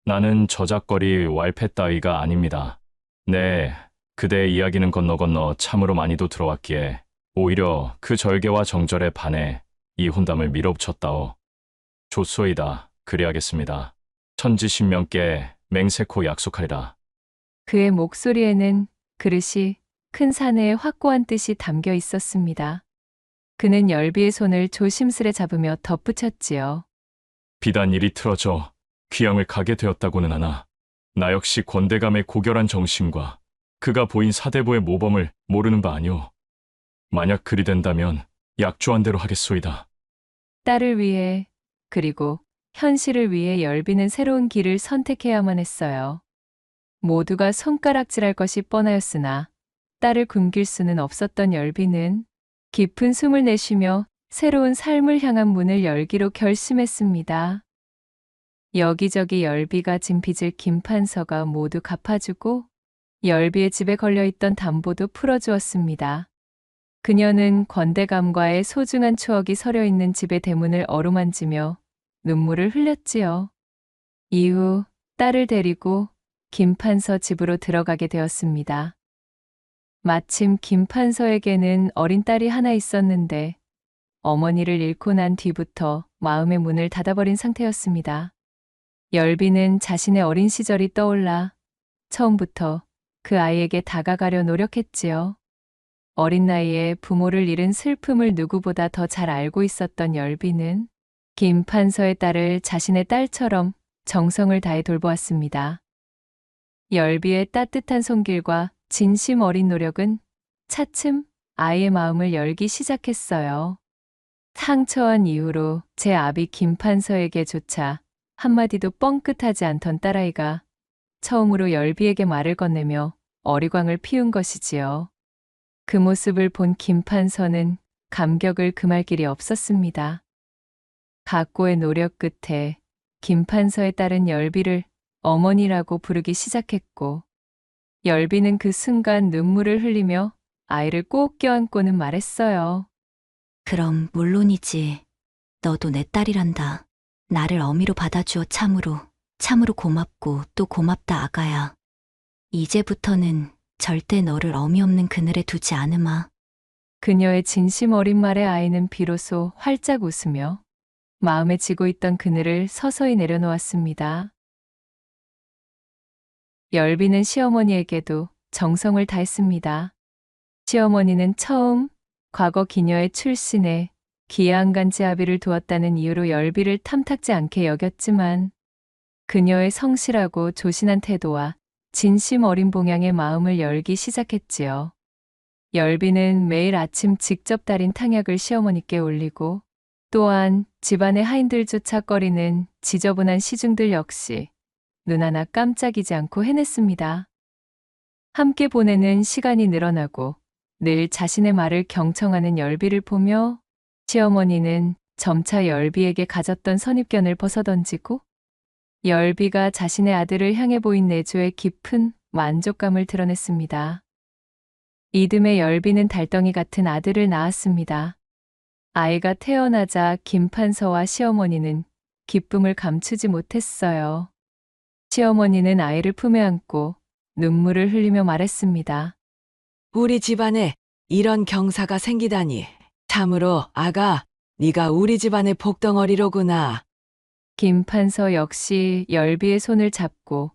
나는 저작거리 왈패 따위가 아닙니다. 네, 그대의 이야기는 건너 참으로 많이도 들어왔기에 오히려 그 절개와 정절에 반해 이 혼담을 밀어붙였다오. 좋소이다. 그리하겠습니다. 천지신명께 맹세코 약속하리라. 그의 목소리에는 그릇이 큰 사내의 확고한 뜻이 담겨 있었습니다. 그는 열비의 손을 조심스레 잡으며 덧붙였지요. 비단 일이 틀어져 귀양을 가게 되었다고는 하나 나 역시 권대감의 고결한 정신과 그가 보인 사대부의 모범을 모르는 바 아니오. 만약 그리 된다면 약조한 대로 하겠소이다. 딸을 위해 그리고 현실을 위해 열비는 새로운 길을 선택해야만 했어요. 모두가 손가락질할 것이 뻔하였으나 딸을 굶길 수는 없었던 열비는 깊은 숨을 내쉬며 새로운 삶을 향한 문을 열기로 결심했습니다. 여기저기 열비가 진 빚을 김판서가 모두 갚아주고 열비의 집에 걸려있던 담보도 풀어주었습니다. 그녀는 권대감과의 소중한 추억이 서려있는 집의 대문을 어루만지며 눈물을 흘렸지요. 이후 딸을 데리고 김판서 집으로 들어가게 되었습니다. 마침 김판서에게는 어린 딸이 하나 있었는데 어머니를 잃고 난 뒤부터 마음의 문을 닫아버린 상태였습니다. 열비는 자신의 어린 시절이 떠올라 처음부터 그 아이에게 다가가려 노력했지요. 어린 나이에 부모를 잃은 슬픔을 누구보다 더 잘 알고 있었던 열비는 김판서의 딸을 자신의 딸처럼 정성을 다해 돌보았습니다. 열비의 따뜻한 손길과 진심 어린 노력은 차츰 아이의 마음을 열기 시작했어요. 상처한 이후로 제 아비 김판서에게조차 한마디도 뻥끗하지 않던 딸아이가 처음으로 열비에게 말을 건네며 어리광을 피운 것이지요. 그 모습을 본 김판서는 감격을 금할 길이 없었습니다. 각고의 노력 끝에 김판서의 딸은 열비를 어머니라고 부르기 시작했고 열비는 그 순간 눈물을 흘리며 아이를 꼭 껴안고는 말했어요. 그럼 물론이지. 너도 내 딸이란다. 나를 어미로 받아주어 참으로 고맙고 또 고맙다 아가야. 이제부터는 절대 너를 어미 없는 그늘에 두지 않으마. 그녀의 진심 어린 말에 아이는 비로소 활짝 웃으며 마음에 지고 있던 그늘을 서서히 내려놓았습니다. 열비는 시어머니에게도 정성을 다했습니다. 시어머니는 처음 과거 기녀의 출신에 기양간지 아비를 두었다는 이유로 열비를 탐탁지 않게 여겼지만 그녀의 성실하고 조신한 태도와 진심 어린 봉양의 마음을 열기 시작했지요. 열비는 매일 아침 직접 달인 탕약을 시어머니께 올리고 또한 집안의 하인들조차 꺼리는 지저분한 시중들 역시 눈 하나 깜짝이지 않고 해냈습니다. 함께 보내는 시간이 늘어나고 늘 자신의 말을 경청하는 열비를 보며 시어머니는 점차 열비에게 가졌던 선입견을 벗어던지고 열비가 자신의 아들을 향해 보인 내조에 깊은 만족감을 드러냈습니다. 이듬해 열비는 달덩이 같은 아들을 낳았습니다. 아이가 태어나자 김판서와 시어머니는 기쁨을 감추지 못했어요. 시어머니는 아이를 품에 안고 눈물을 흘리며 말했습니다. 우리 집안에 이런 경사가 생기다니. 참으로 아가, 네가 우리 집안의 복덩어리로구나. 김판서 역시 열비의 손을 잡고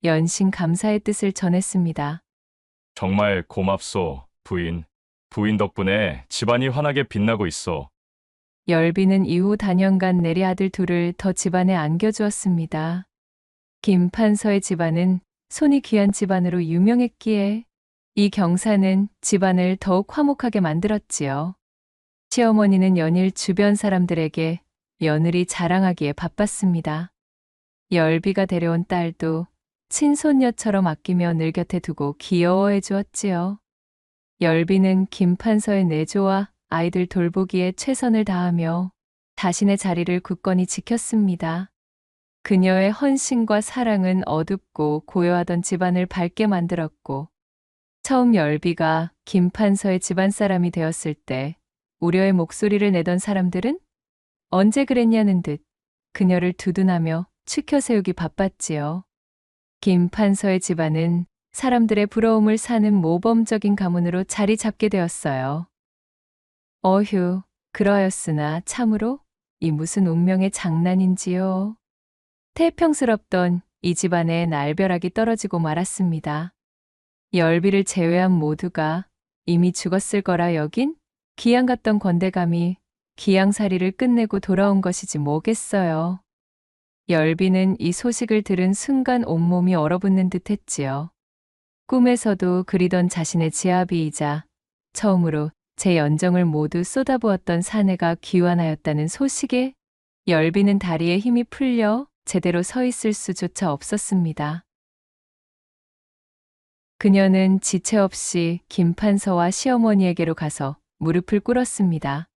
연신 감사의 뜻을 전했습니다. 정말 고맙소, 부인. 부인 덕분에 집안이 환하게 빛나고 있어. 열비는 이후 단연간 내리 아들 둘을 더 집안에 안겨주었습니다. 김판서의 집안은 손이 귀한 집안으로 유명했기에 이 경사는 집안을 더욱 화목하게 만들었지요. 시어머니는 연일 주변 사람들에게 며느리 자랑하기에 바빴습니다. 열비가 데려온 딸도 친손녀처럼 아끼며 늘 곁에 두고 귀여워해 주었지요. 열비는 김판서의 내조와 아이들 돌보기에 최선을 다하며 자신의 자리를 굳건히 지켰습니다. 그녀의 헌신과 사랑은 어둡고 고요하던 집안을 밝게 만들었고 처음 열비가 김판서의 집안 사람이 되었을 때 우려의 목소리를 내던 사람들은 언제 그랬냐는 듯 그녀를 두둔하며 추켜 세우기 바빴지요. 김판서의 집안은 사람들의 부러움을 사는 모범적인 가문으로 자리 잡게 되었어요. 어휴, 그러하였으나 참으로 이 무슨 운명의 장난인지요. 태평스럽던 이 집안에 날벼락이 떨어지고 말았습니다. 열비를 제외한 모두가 이미 죽었을 거라 여긴 기양 같던 권대감이 기양살이를 끝내고 돌아온 것이지 뭐겠어요. 열비는 이 소식을 들은 순간 온몸이 얼어붙는 듯 했지요. 꿈에서도 그리던 자신의 지아비이자 처음으로 제 연정을 모두 쏟아부었던 사내가 귀환하였다는 소식에 열비는 다리에 힘이 풀려 제대로 서 있을 수조차 없었습니다. 그녀는 지체 없이 김판서와 시어머니에게로 가서 무릎을 꿇었습니다.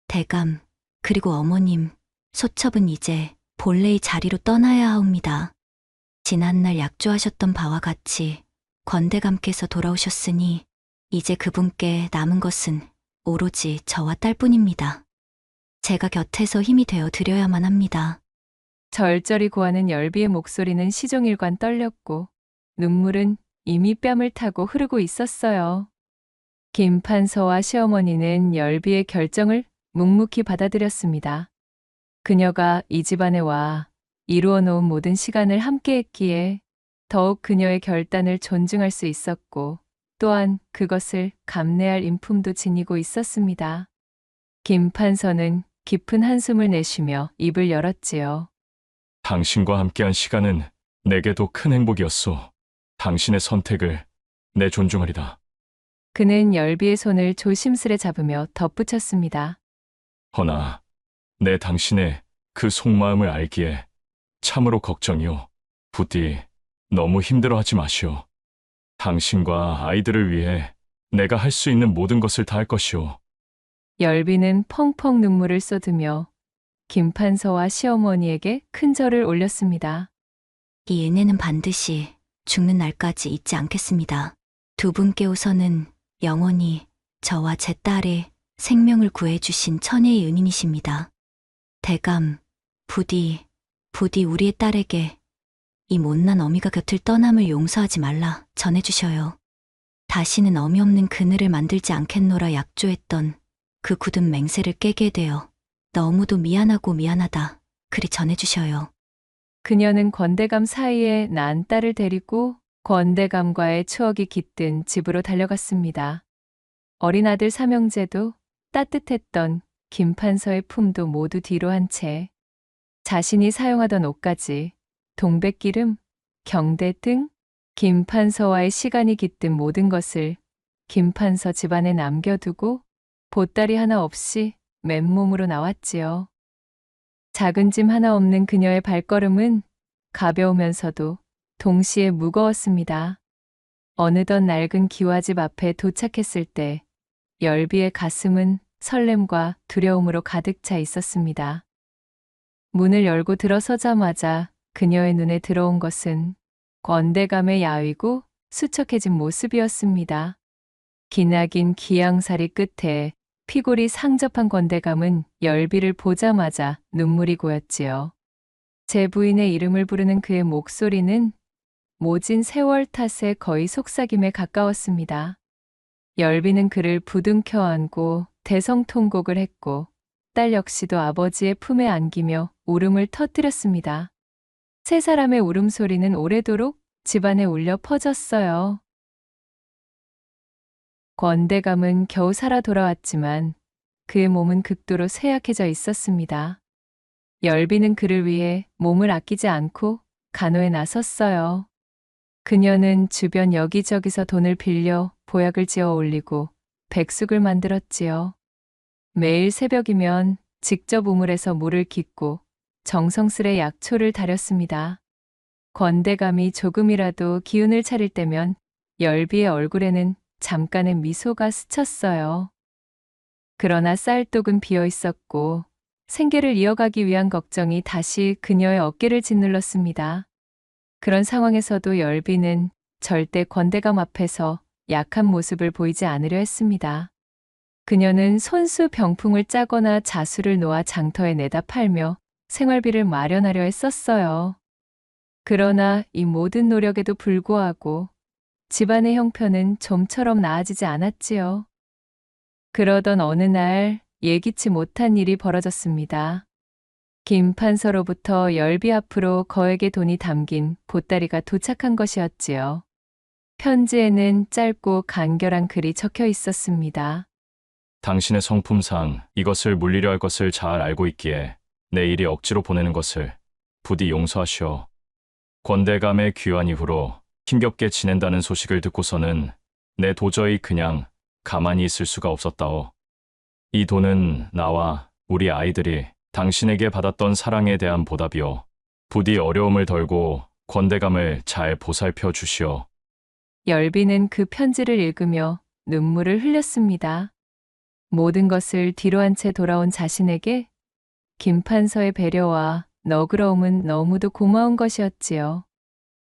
대감, 그리고 어머님, 소첩은 이제 본래의 자리로 떠나야 하옵니다. 지난날 약조하셨던 바와 같이 권대감께서 돌아오셨으니 이제 그분께 남은 것은 오로지 저와 딸뿐입니다. 제가 곁에서 힘이 되어 드려야만 합니다. 절절히 고하는 열비의 목소리는 시종일관 떨렸고 눈물은 이미 뺨을 타고 흐르고 있었어요. 김판서와 시어머니는 열비의 결정을 묵묵히 받아들였습니다. 그녀가 이 집안에 와 이루어 놓은 모든 시간을 함께 했기에 더욱 그녀의 결단을 존중할 수 있었고 또한 그것을 감내할 인품도 지니고 있었습니다. 김판서는 깊은 한숨을 내쉬며 입을 열었지요. 당신과 함께한 시간은 내게도 큰 행복이었소. 당신의 선택을 내 존중하리다. 그는 열비의 손을 조심스레 잡으며 덧붙였습니다. 허나 내 당신의 그 속마음을 알기에 참으로 걱정이오. 부디 너무 힘들어하지 마시오. 당신과 아이들을 위해 내가 할 수 있는 모든 것을 다할 것이오. 열비는 펑펑 눈물을 쏟으며 김판서와 시어머니에게 큰 절을 올렸습니다. 이 은혜는 반드시 죽는 날까지 잊지 않겠습니다. 두 분께 우선은 영원히 저와 제 딸의 생명을 구해주신 천혜의 은인이십니다. 대감, 부디 우리의 딸에게 이 못난 어미가 곁을 떠남을 용서하지 말라 전해주셔요. 다시는 어미 없는 그늘을 만들지 않겠노라 약조했던 그 굳은 맹세를 깨게 되어 너무도 미안하고 미안하다. 그리 전해주셔요. 그녀는 권대감 사이에 난 딸을 데리고 권대감과의 추억이 깃든 집으로 달려갔습니다. 어린 아들 삼형제도 따뜻했던 김판서의 품도 모두 뒤로 한 채 자신이 사용하던 옷까지 동백기름, 경대 등 김판서와의 시간이 깃든 모든 것을 김판서 집안에 남겨두고 보따리 하나 없이 맨몸으로 나왔지요. 작은 짐 하나 없는 그녀의 발걸음은 가벼우면서도 동시에 무거웠습니다. 어느덧 낡은 기와집 앞에 도착했을 때 열비의 가슴은 설렘과 두려움으로 가득 차 있었습니다. 문을 열고 들어서자마자 그녀의 눈에 들어온 것은 권대감의 야위고 수척해진 모습이었습니다. 기나긴 기양살이 끝에 피골이 상접한 권대감은 열비를 보자마자 눈물이 고였지요. 제 부인의 이름을 부르는 그의 목소리는 모진 세월 탓에 거의 속삭임에 가까웠습니다. 열비는 그를 부둥켜 안고 대성통곡을 했고 딸 역시도 아버지의 품에 안기며 울음을 터뜨렸습니다. 세 사람의 울음소리는 오래도록 집안에 울려 퍼졌어요. 권대감은 겨우 살아 돌아왔지만 그의 몸은 극도로 쇠약해져 있었습니다. 열비는 그를 위해 몸을 아끼지 않고 간호에 나섰어요. 그녀는 주변 여기저기서 돈을 빌려 보약을 지어 올리고 백숙을 만들었지요. 매일 새벽이면 직접 우물에서 물을 깃고 정성스레 약초를 다렸습니다. 권대감이 조금이라도 기운을 차릴 때면 열비의 얼굴에는 잠깐의 미소가 스쳤어요. 그러나 쌀독은 비어 있었고 생계를 이어가기 위한 걱정이 다시 그녀의 어깨를 짓눌렀습니다. 그런 상황에서도 열비는 절대 권대감 앞에서 약한 모습을 보이지 않으려 했습니다. 그녀는 손수 병풍을 짜거나 자수를 놓아 장터에 내다 팔며 생활비를 마련하려 했었어요. 그러나 이 모든 노력에도 불구하고 집안의 형편은 좀처럼 나아지지 않았지요. 그러던 어느 날 예기치 못한 일이 벌어졌습니다. 김판서로부터 열비 앞으로 거액의 돈이 담긴 보따리가 도착한 것이었지요. 편지에는 짧고 간결한 글이 적혀 있었습니다. 당신의 성품상 이것을 물리려 할 것을 잘 알고 있기에 내 일이 억지로 보내는 것을 부디 용서하시오. 권대감의 귀환 이후로 힘겹게 지낸다는 소식을 듣고서는 내 도저히 그냥 가만히 있을 수가 없었다오. 이 돈은 나와 우리 아이들이 당신에게 받았던 사랑에 대한 보답이오. 부디 어려움을 덜고 권대감을 잘 보살펴 주시오. 열비는 그 편지를 읽으며 눈물을 흘렸습니다. 모든 것을 뒤로 한 채 돌아온 자신에게 김판서의 배려와 너그러움은 너무도 고마운 것이었지요.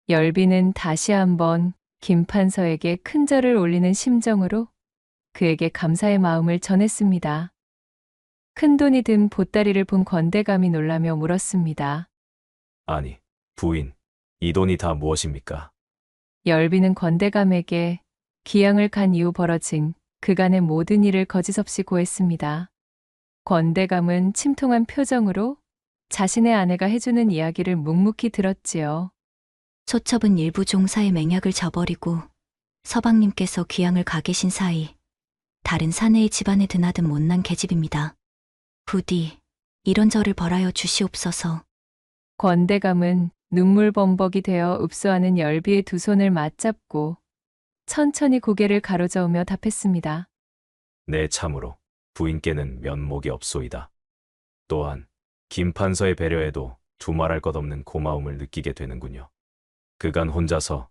열비는 다시 한번 김판서에게 큰 절을 올리는 심정으로 그에게 감사의 마음을 전했습니다. 큰돈이 든 보따리를 본 권대감이 놀라며 물었습니다. 아니, 부인, 이 돈이 다 무엇입니까? 열비는 권대감에게 기양을 간 이후 벌어진 그간의 모든 일을 거짓없이 고했습니다. 권대감은 침통한 표정으로 자신의 아내가 해주는 이야기를 묵묵히 들었지요. 소첩은 일부 종사의 맹약을 저버리고 서방님께서 귀양을 가 계신 사이 다른 사내의 집안에 드나든 못난 계집입니다. 부디 이런 저를 벌하여 주시옵소서. 권대감은 눈물범벅이 되어 읍소하는 열비의 두 손을 맞잡고 천천히 고개를 가로저으며 답했습니다. 네, 참으로 부인께는 면목이 없소이다. 또한 김판서의 배려에도 두말할 것 없는 고마움을 느끼게 되는군요. 그간 혼자서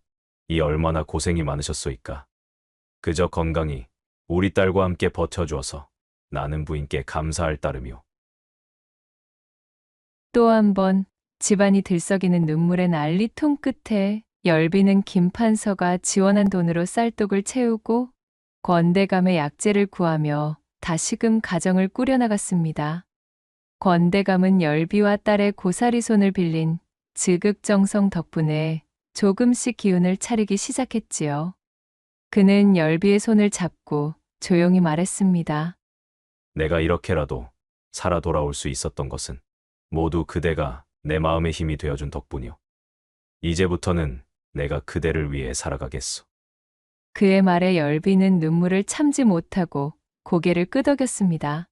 이 얼마나 고생이 많으셨소이까. 그저 건강히 우리 딸과 함께 버텨주어서 나는 부인께 감사할 따름이오. 또 한 번 집안이 들썩이는 눈물의 난리통 끝에 열비는 김판서가 지원한 돈으로 쌀독을 채우고 권대감의 약재를 구하며 다시금 가정을 꾸려나갔습니다. 권대감은 열비와 딸의 고사리 손을 빌린 지극정성 덕분에 조금씩 기운을 차리기 시작했지요. 그는 열비의 손을 잡고 조용히 말했습니다. 내가 이렇게라도 살아 돌아올 수 있었던 것은 모두 그대가 내 마음의 힘이 되어준 덕분이요. 이제부터는 내가 그대를 위해 살아가겠소. 그의 말에 열비는 눈물을 참지 못하고 고개를 끄덕였습니다.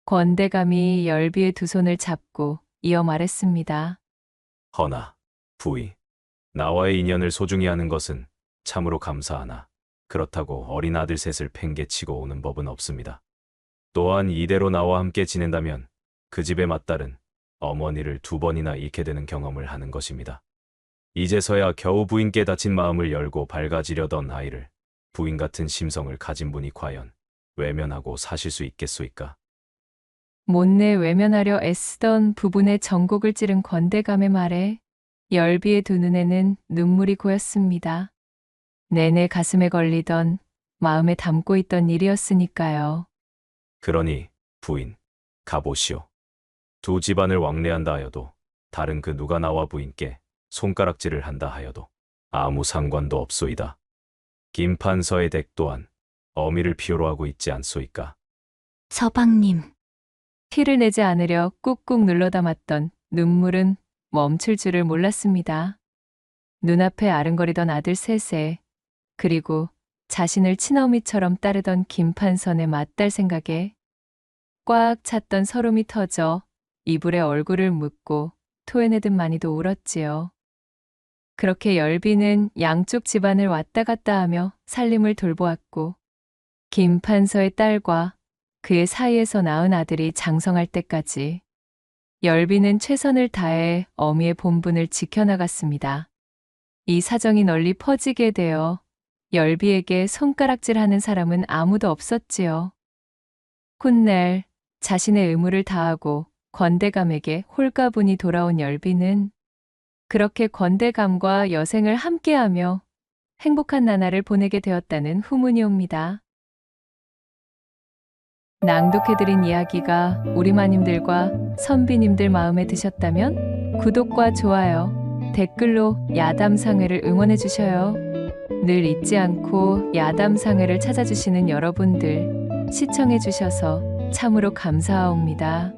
권대감이 열비의 두 손을 잡고 이어 말했습니다. 허나, 부이, 나와의 인연을 소중히 하는 것은 참으로 감사하나 그렇다고 어린 아들 셋을 팽개치고 오는 법은 없습니다. 또한 이대로 나와 함께 지낸다면 그 집의 맏딸은 어머니를 2번이나 잃게 되는 경험을 하는 것입니다. 이제서야 겨우 부인께 다친 마음을 열고 밝아지려던 아이를 부인 같은 심성을 가진 분이 과연 외면하고 사실 수 있겠소이까? 못내 외면하려 애쓰던 부분의 전곡을 찌른 권대감의 말에 열비의 두 눈에는 눈물이 고였습니다. 내내 가슴에 걸리던 마음에 담고 있던 일이었으니까요. 그러니 부인, 가보시오. 두 집안을 왕래한다 하여도 다른 그 누가 나와 부인께 손가락질을 한다 하여도 아무 상관도 없소이다. 김판서의 댁 또한 어미를 필요로 하고 있지 않소이까? 서방님, 티를 내지 않으려 꾹꾹 눌러 담았던 눈물은 멈출 줄을 몰랐습니다. 눈앞에 아른거리던 아들 셋에 그리고 자신을 친어미처럼 따르던 김판선의 맏딸 생각에 꽉 찼던 서름이 터져 이불에 얼굴을 묻고 토해내듯 많이도 울었지요. 그렇게 열비는 양쪽 집안을 왔다 갔다 하며 살림을 돌보았고 김판서의 딸과 그의 사이에서 낳은 아들이 장성할 때까지 열비는 최선을 다해 어미의 본분을 지켜나갔습니다. 이 사정이 널리 퍼지게 되어 열비에게 손가락질하는 사람은 아무도 없었지요. 훗날 자신의 의무를 다하고 권대감에게 홀가분이 돌아온 열비는 그렇게 권대감과 여생을 함께하며 행복한 나날을 보내게 되었다는 후문이 옵니다. 낭독해드린 이야기가 우리 마님들과 선비님들 마음에 드셨다면 구독과 좋아요, 댓글로 야담상회를 응원해 주셔요. 늘 잊지 않고 야담상회를 찾아주시는 여러분들 시청해 주셔서 참으로 감사하옵니다.